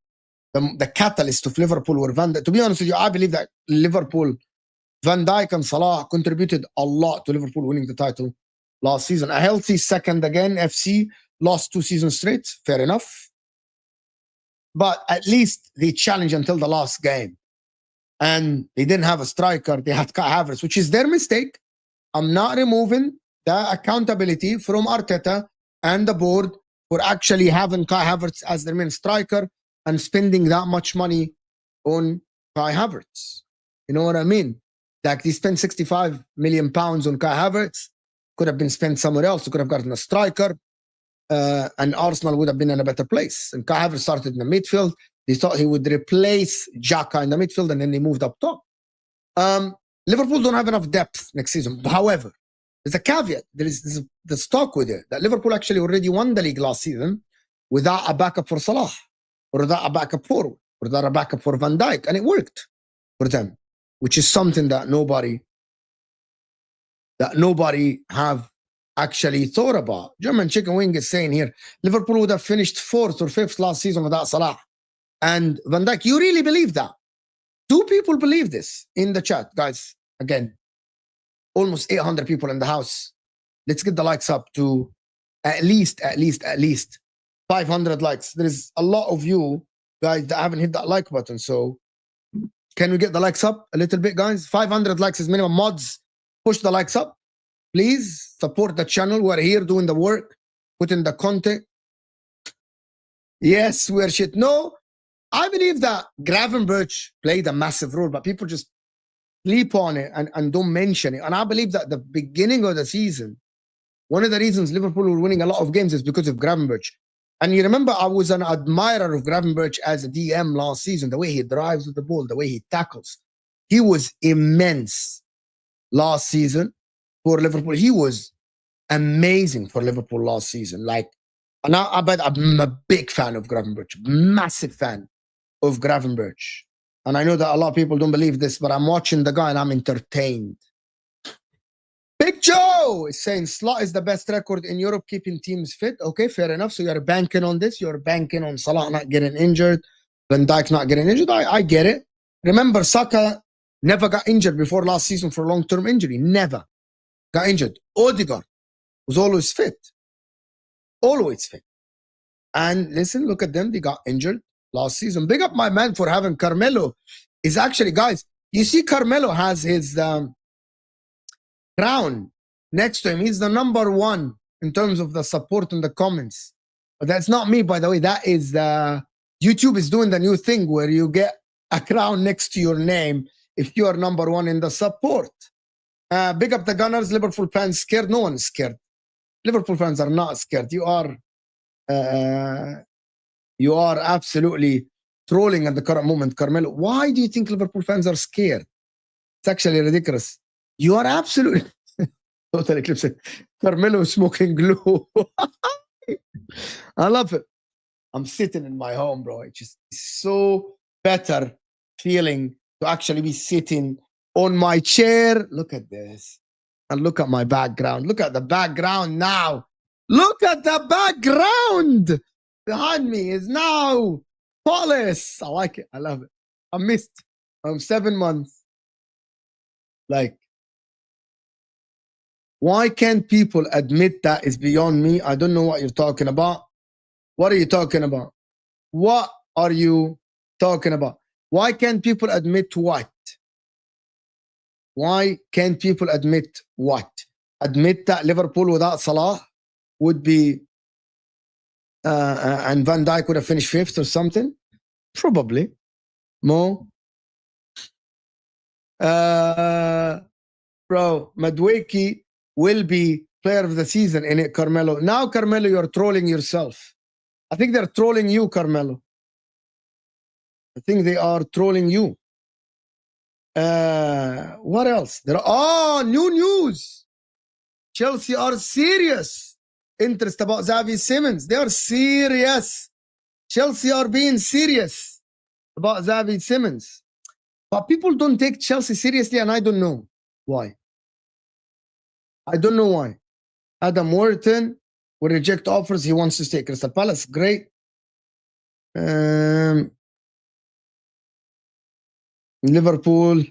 the catalyst of Liverpool were Van Dijk. To be honest with you, I believe that Liverpool, Van Dijk and Salah contributed a lot to Liverpool winning the title last season. A healthy second again, FC lost 2 seasons straight, fair enough. But at least they challenged until the last game. And they didn't have a striker. They had Kai Havertz, which is their mistake. I'm not removing the accountability from Arteta and the board for actually having Kai Havertz as their main striker and spending that much money on Kai Havertz. You know what I mean? Like they spent 65 million pounds on Kai Havertz. Could have been spent somewhere else. They could have gotten a striker. And Arsenal would have been in a better place. And Kai Havertz started in the midfield. They thought he would replace Xhaka in the midfield, and then they moved up top. Liverpool don't have enough depth next season. However, there's a caveat. There's the stock with it that Liverpool actually already won the league last season without a backup for Salah, or without a backup forward, or without a backup for Van Dijk, and it worked for them, which is something that nobody have actually thought about. German Chicken Wing is saying here, Liverpool would have finished 4th or 5th last season without Salah and Van Dijk. You really believe that? 2 people believe this in the chat, guys. Again, almost 800 people in the house. Let's get the likes up to at least 500 likes. There is a lot of you guys that haven't hit that like button. So can we get the likes up a little bit, guys? 500 likes is minimum. Mods, push the likes up. Please support the channel. We're here doing the work, putting the content. Yes, we're shit. No, I believe that Gravenberch played a massive role, but people just sleep on it and don't mention it. And I believe that the beginning of the season, one of the reasons Liverpool were winning a lot of games is because of Gravenberch. And you remember, I was an admirer of Gravenberch as a DM last season, the way he drives with the ball, the way he tackles. He was immense last season for Liverpool. He was amazing for Liverpool last season. Like, and I'm a big fan of Gravenberch, massive fan of Gravenberch. And I know that a lot of people don't believe this, but I'm watching the guy and I'm entertained. Big Joe is saying Slot is the best record in Europe keeping teams fit. Okay, fair enough. So you're banking on this. You're banking on Salah not getting injured, Van Dijk not getting injured. I get it. Remember, Saka never got injured before last season for long-term injury. Never got injured. Odegaard was always fit. Always fit. And listen, look at them. They got injured last season. Big up my man for having Carmelo. Is actually, guys, you see Carmelo has his crown next to him. He's the #1 in terms of the support in the comments. But that's not me, by the way. That is YouTube is doing the new thing where you get a crown next to your name if you are #1 in the support. Big up the Gunners. Liverpool fans scared? No one is scared. Liverpool fans are not scared. You are absolutely trolling at the current moment, Carmelo. Why do you think Liverpool fans are scared? It's actually ridiculous. You are absolutely total eclipse. Carmelo smoking glue. I love it. I'm sitting in my home, bro. It's just so better feeling to actually be sitting on my chair. Look at this. And look at my background. Look at the background now. Look at the background. Behind me is now Palace. I like it. I love it. I missed 7 months. Like, why can't people admit that is beyond me? I don't know what you're talking about. What are you talking about? What are you talking about? Why can't people admit what? Why can't people admit what? admit that Liverpool without Salah would be, and Van Dijk would have finished fifth or something? Probably. Mo? Bro, Madueke will be player of the season in it, Carmelo. Now, Carmelo, you're trolling yourself. I think they're trolling you, Carmelo. I think they are trolling you. What else? New news. Chelsea are serious. Interest about Xavi Simons. They are serious. Chelsea are being serious about Xavi Simons. But people don't take Chelsea seriously, and I don't know why. I don't know why. Adam Wharton will reject offers. He wants to stay. Crystal Palace, great. Liverpool.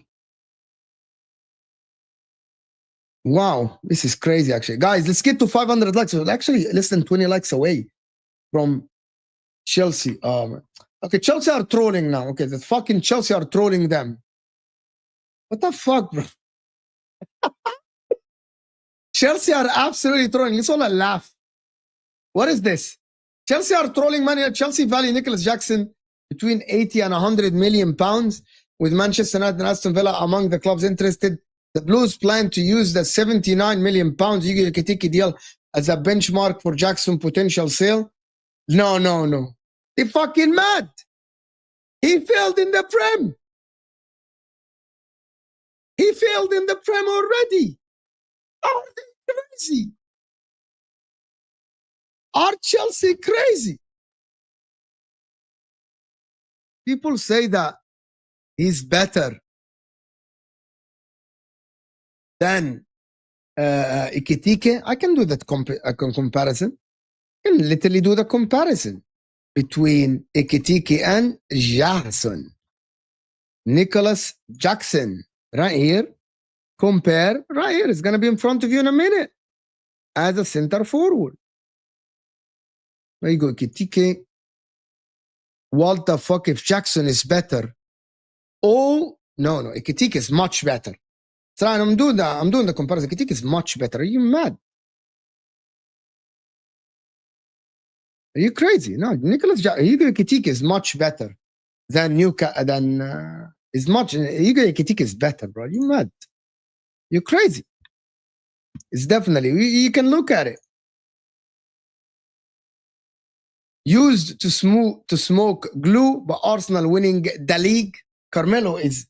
Wow, this is crazy, actually. Guys, let's get to 500 likes. We're actually less than 20 likes away from Chelsea. Okay, Chelsea are trolling now. Okay, the fucking Chelsea are trolling them. What the fuck, bro? Chelsea are absolutely trolling. Let's all laugh. What is this? Chelsea are trolling money. Chelsea value Nicholas Jackson between 80 and 100 million pounds, with Manchester United and Aston Villa among the clubs interested. The Blues plan to use the 79 million pounds Hugo Ekitike deal as a benchmark for Jackson potential sale. No. They fucking mad. He failed in the Prem. He failed in the Prem already. Are they crazy? Are Chelsea crazy? People say that he's better than Ekitike. I can do that comparison. I can literally do the comparison between Ekitike and Jackson. Nicholas Jackson, right here. Compare right here. It's going to be in front of you in a minute as a center forward. There you go, Ekitike. What the fuck if Jackson is better? Oh, no. Ekitike is much better. So I'm doing the comparison. Ekitike is much better. Are you mad? Are you crazy? No, Nicholas Hugo Ekitike is much better than Hugo Ekitike is better, bro. Are you mad? You're crazy. It's definitely, you can look at it. Used to smoke glue, but Arsenal winning the league. Carmelo is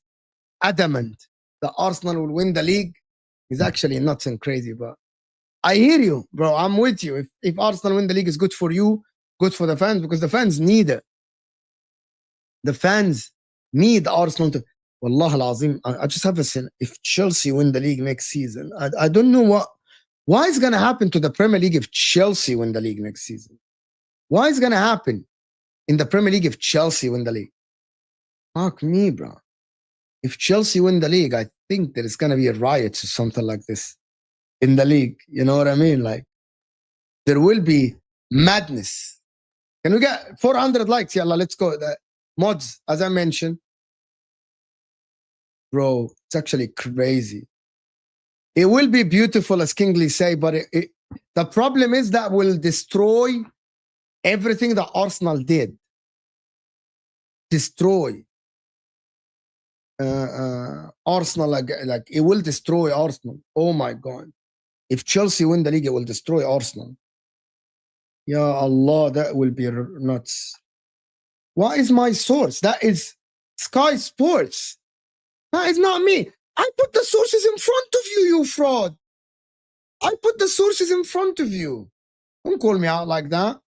adamant that Arsenal will win the league. He's actually nuts and crazy, but I hear you, bro. I'm with you. If Arsenal win the league, is good for you, good for the fans, because the fans need it. The fans need Arsenal to. Wallah al-Azim, I just have a sin. If Chelsea win the league next season, I don't know why is going to happen to the Premier League if Chelsea win the league next season. Why is going to happen in the Premier League if Chelsea win the league? Fuck me, bro. If Chelsea win the league, I think there is going to be a riot or something like this in the league. You know what I mean? Like, there will be madness. Can we get 400 likes? Yalla, let's go. The mods, as I mentioned. Bro, it's actually crazy. It will be beautiful, as Kingsley say, but the problem is that will destroy everything that Arsenal did. Destroy Arsenal, like it will destroy Arsenal. Oh my God. If Chelsea win the league, it will destroy Arsenal. Ya Allah, that will be nuts. What is my source? That is Sky Sports. That is not me. I put the sources in front of you, you fraud. I put the sources in front of you. Don't call me out like that.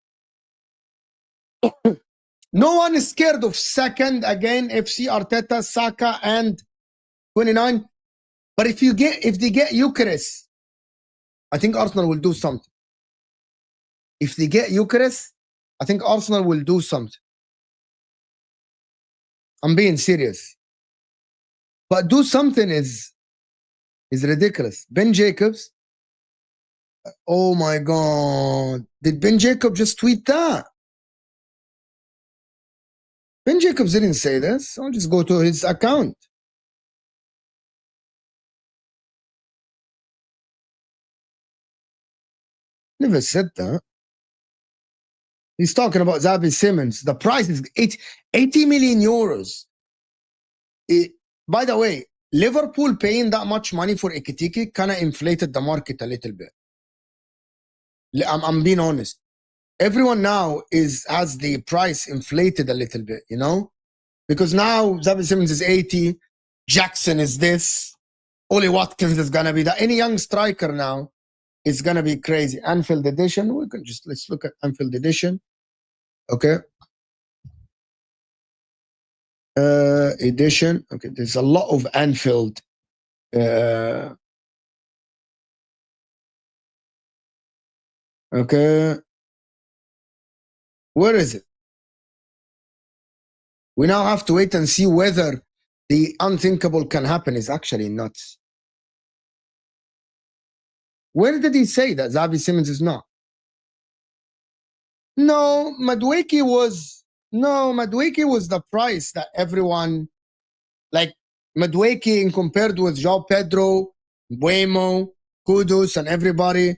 No one is scared of second again, FC, Arteta, Saka, and 29. But if they get Gyökeres, I think Arsenal will do something. If they get Gyökeres, I think Arsenal will do something. I'm being serious. But do something is ridiculous. Ben Jacobs. Oh my God. Did Ben Jacobs just tweet that? Ben Jacobs didn't say this. I'll just go to his account. Never said that. He's talking about Xavi Simons. The price is 80 million euros. By the way, Liverpool paying that much money for Ekitike kind of inflated the market a little bit. I'm being honest. Everyone now has the price inflated a little bit, you know? Because now Xavi Simons is 80, Jackson is this, Oli Watkins is going to be that. Any young striker now is going to be crazy. Anfield edition, we can let's look at Anfield edition. Okay. Edition. Okay, there's a lot of Anfield. Okay. Where is it? We now have to wait and see whether the unthinkable can happen is actually nuts. Where did he say that Xavi Simons is not? No, Madueke was the price that everyone, like Madueke compared with João Pedro, Buemo, Kudus, and everybody.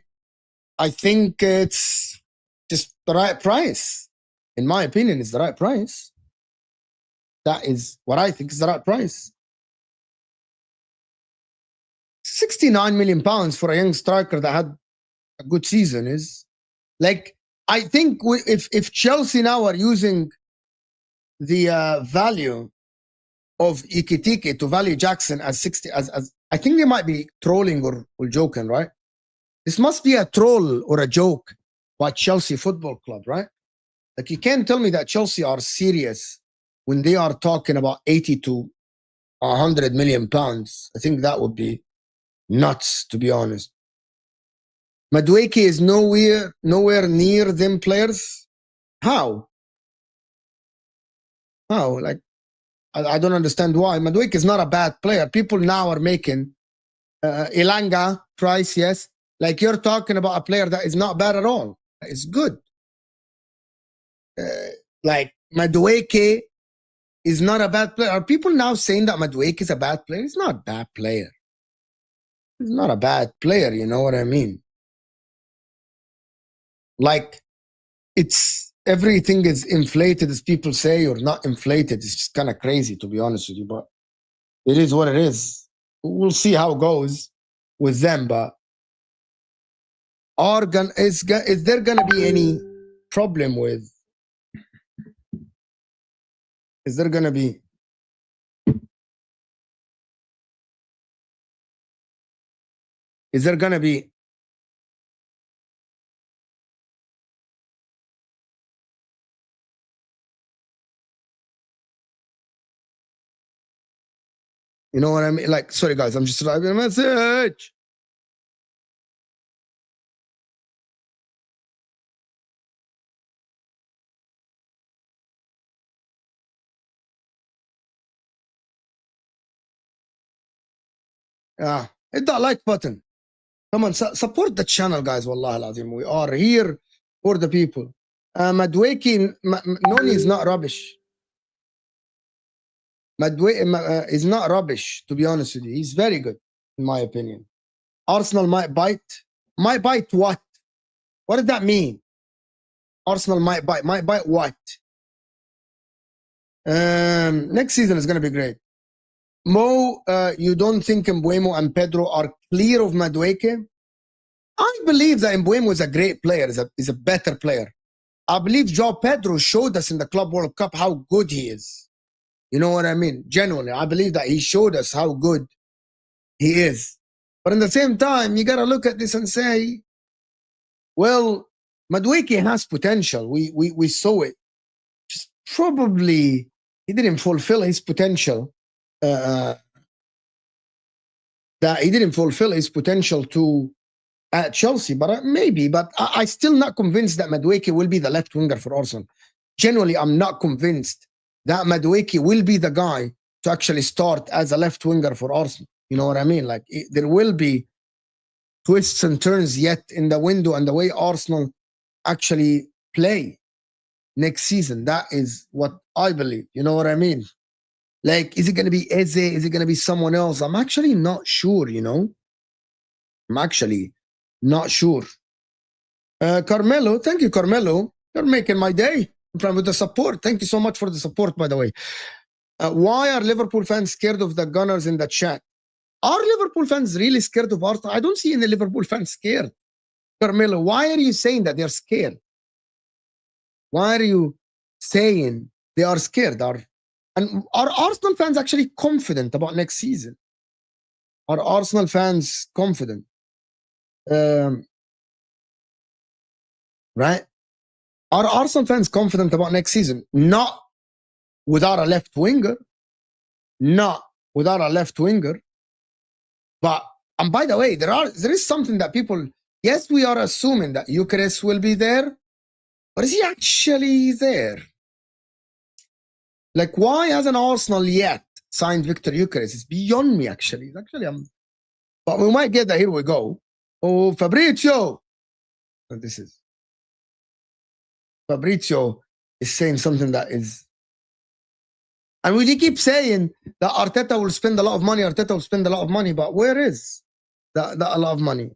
I think it's just the right price. In my opinion, it's the right price. That is what I think is the right price. 69 million pounds for a young striker that had a good season is like, I think if Chelsea now are using the value of Ekitike to value Jackson as 60, as I think they might be trolling or joking, right? This must be a troll or a joke by Chelsea Football Club, right? Like, you can't tell me that Chelsea are serious when they are talking about 80 to 100 million pounds. I think that would be nuts, to be honest. Madueke is nowhere near them players. How? Like, I don't understand why. Madueke is not a bad player. People now are making Elanga price, yes. Like, you're talking about a player that is not bad at all. It's good. Like, Madueke is not a bad player. Are people now saying that Madueke is a bad player? He's not a bad player. He's not a bad player, you know what I mean? Like, it's everything is inflated, as people say, or not inflated. It's just kind of crazy, to be honest with you, but it is what it is. We'll see how it goes with them, but is there gonna be any problem with? Is there gonna be? Is there gonna be? You know what I mean? Like, sorry guys, I'm just writing a message. Yeah, hit that like button. Come on, support the channel, guys. Wallah al-azim. We are here for the people. Madueke, Noni is not rubbish. Madueke is not rubbish, to be honest with you. He's very good, in my opinion. Arsenal might bite. Might bite what? What does that mean? Arsenal might bite. Might bite what? Next season is going to be great. Mo, you don't think Mbuemo and Pedro are clear of Madueke? I believe that Mbuemo is a great player, is a better player. I believe João Pedro showed us in the Club World Cup how good he is. You know what I mean? Genuinely, I believe that he showed us how good he is. But at the same time, you got to look at this and say, well, Madueke has potential. We saw it. Just probably he didn't fulfill his potential. That he didn't fulfill his potential to at Chelsea, but maybe. But I still not convinced that Madueke will be the left winger for Arsenal. Generally, I'm not convinced that Madueke will be the guy to actually start as a left winger for Arsenal. You know what I mean? Like, there will be twists and turns yet in the window and the way Arsenal actually play next season. That is what I believe. You know what I mean? Like, is it going to be Eze? Is it going to be someone else? I'm actually not sure, you know? I'm actually not sure. Carmelo, thank you, Carmelo. You're making my day with the support. Thank you so much for the support, by the way. Why are Liverpool fans scared of the Gunners in the chat? Are Liverpool fans really scared of Arsenal? I don't see any Liverpool fans scared. Carmelo, why are you saying that they're scared? Why are you saying they are scared? Are Arsenal fans actually confident about next season? Are Arsenal fans confident? Right? Are Arsenal fans confident about next season? Not without a left winger. Not without a left winger. But, and by the way, there is something that people, yes, we are assuming that Gyökeres will be there, but is he actually there? Like, why hasn't Arsenal yet signed Viktor Gyökeres? It's beyond me, actually. But we might get that. Here we go. Oh, Fabrizio. And this is Fabrizio is saying something that is, and we keep saying that Arteta will spend a lot of money. Arteta will spend a lot of money, but where is that a lot of money?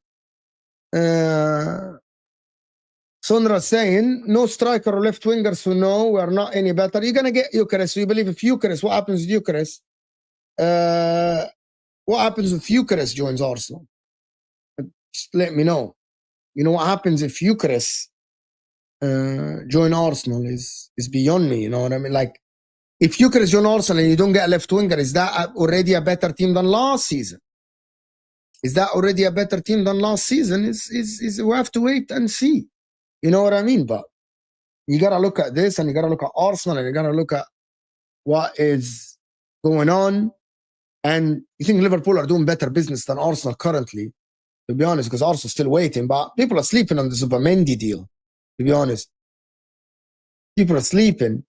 Sonra saying no striker or left winger, so no, we are not any better. You're gonna get Gyökeres. So you believe if Gyökeres, what happens with Gyökeres? What happens if Gyökeres joins Arsenal? Just let me know. You know what happens if Gyökeres join Arsenal is beyond me. You know what I mean? Like, if Gyökeres join Arsenal and you don't get a left winger, is that already a better team than last season? Is that already a better team than last season? Is we have to wait and see. You know what I mean? But you gotta look at this, and you gotta look at Arsenal, and you gotta look at what is going on. And you think Liverpool are doing better business than Arsenal currently, to be honest, because Arsenal's still waiting. But people are sleeping on the Zubimendi deal, to be honest. People are sleeping.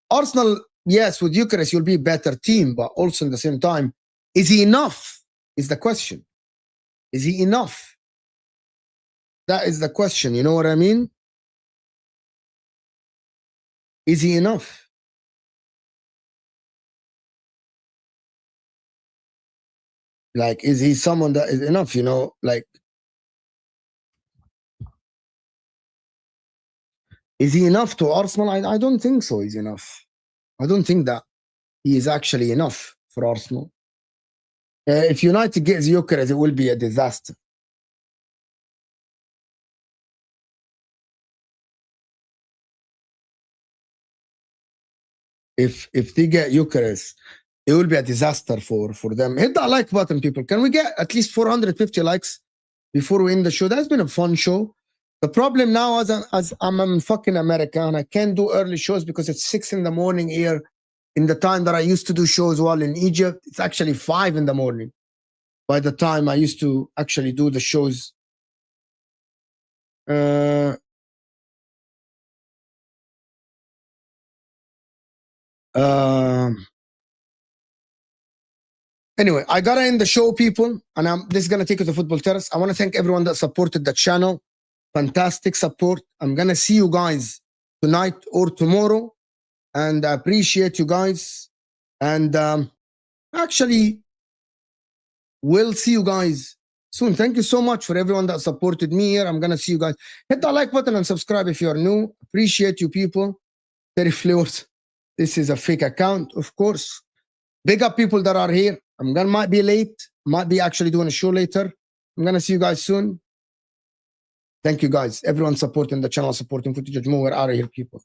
Arsenal, yes, with Gyökeres, you'll be a better team, but also at the same time, is he enough? Is the question. Is he enough? That is the question. You know what I mean? Is he enough? Like, is he someone that is enough? You know, like, is he enough to Arsenal? I don't think so. He's enough. I don't think that he is actually enough for Arsenal. If United gets Gyökeres, it will be a disaster. If they get Gyökeres, it will be a disaster for them. Hit that like button, people. Can we get at least 450 likes before we end the show? That's been a fun show. The problem now is as I'm in fucking America and I can't do early shows because it's 6 in the morning here. In the time that I used to do shows while in Egypt, it's actually 5 in the morning. By the time I used to actually do the shows. Anyway, I gotta end the show, people, and this is gonna take us to Football Terrace. I want to thank everyone that supported the channel. Fantastic support. I'm gonna see you guys tonight or tomorrow, and I appreciate you guys. And actually, we'll see you guys soon. Thank you so much for everyone that supported me here. I'm gonna see you guys. Hit that like button and subscribe if you are new. Appreciate you, people. Terry Flowers. This is a fake account, of course. Big up people that are here. Might be late. Might be actually doing a show later. I'm gonna see you guys soon. Thank you guys. Everyone supporting the channel, supporting Footage. We're out of here, people.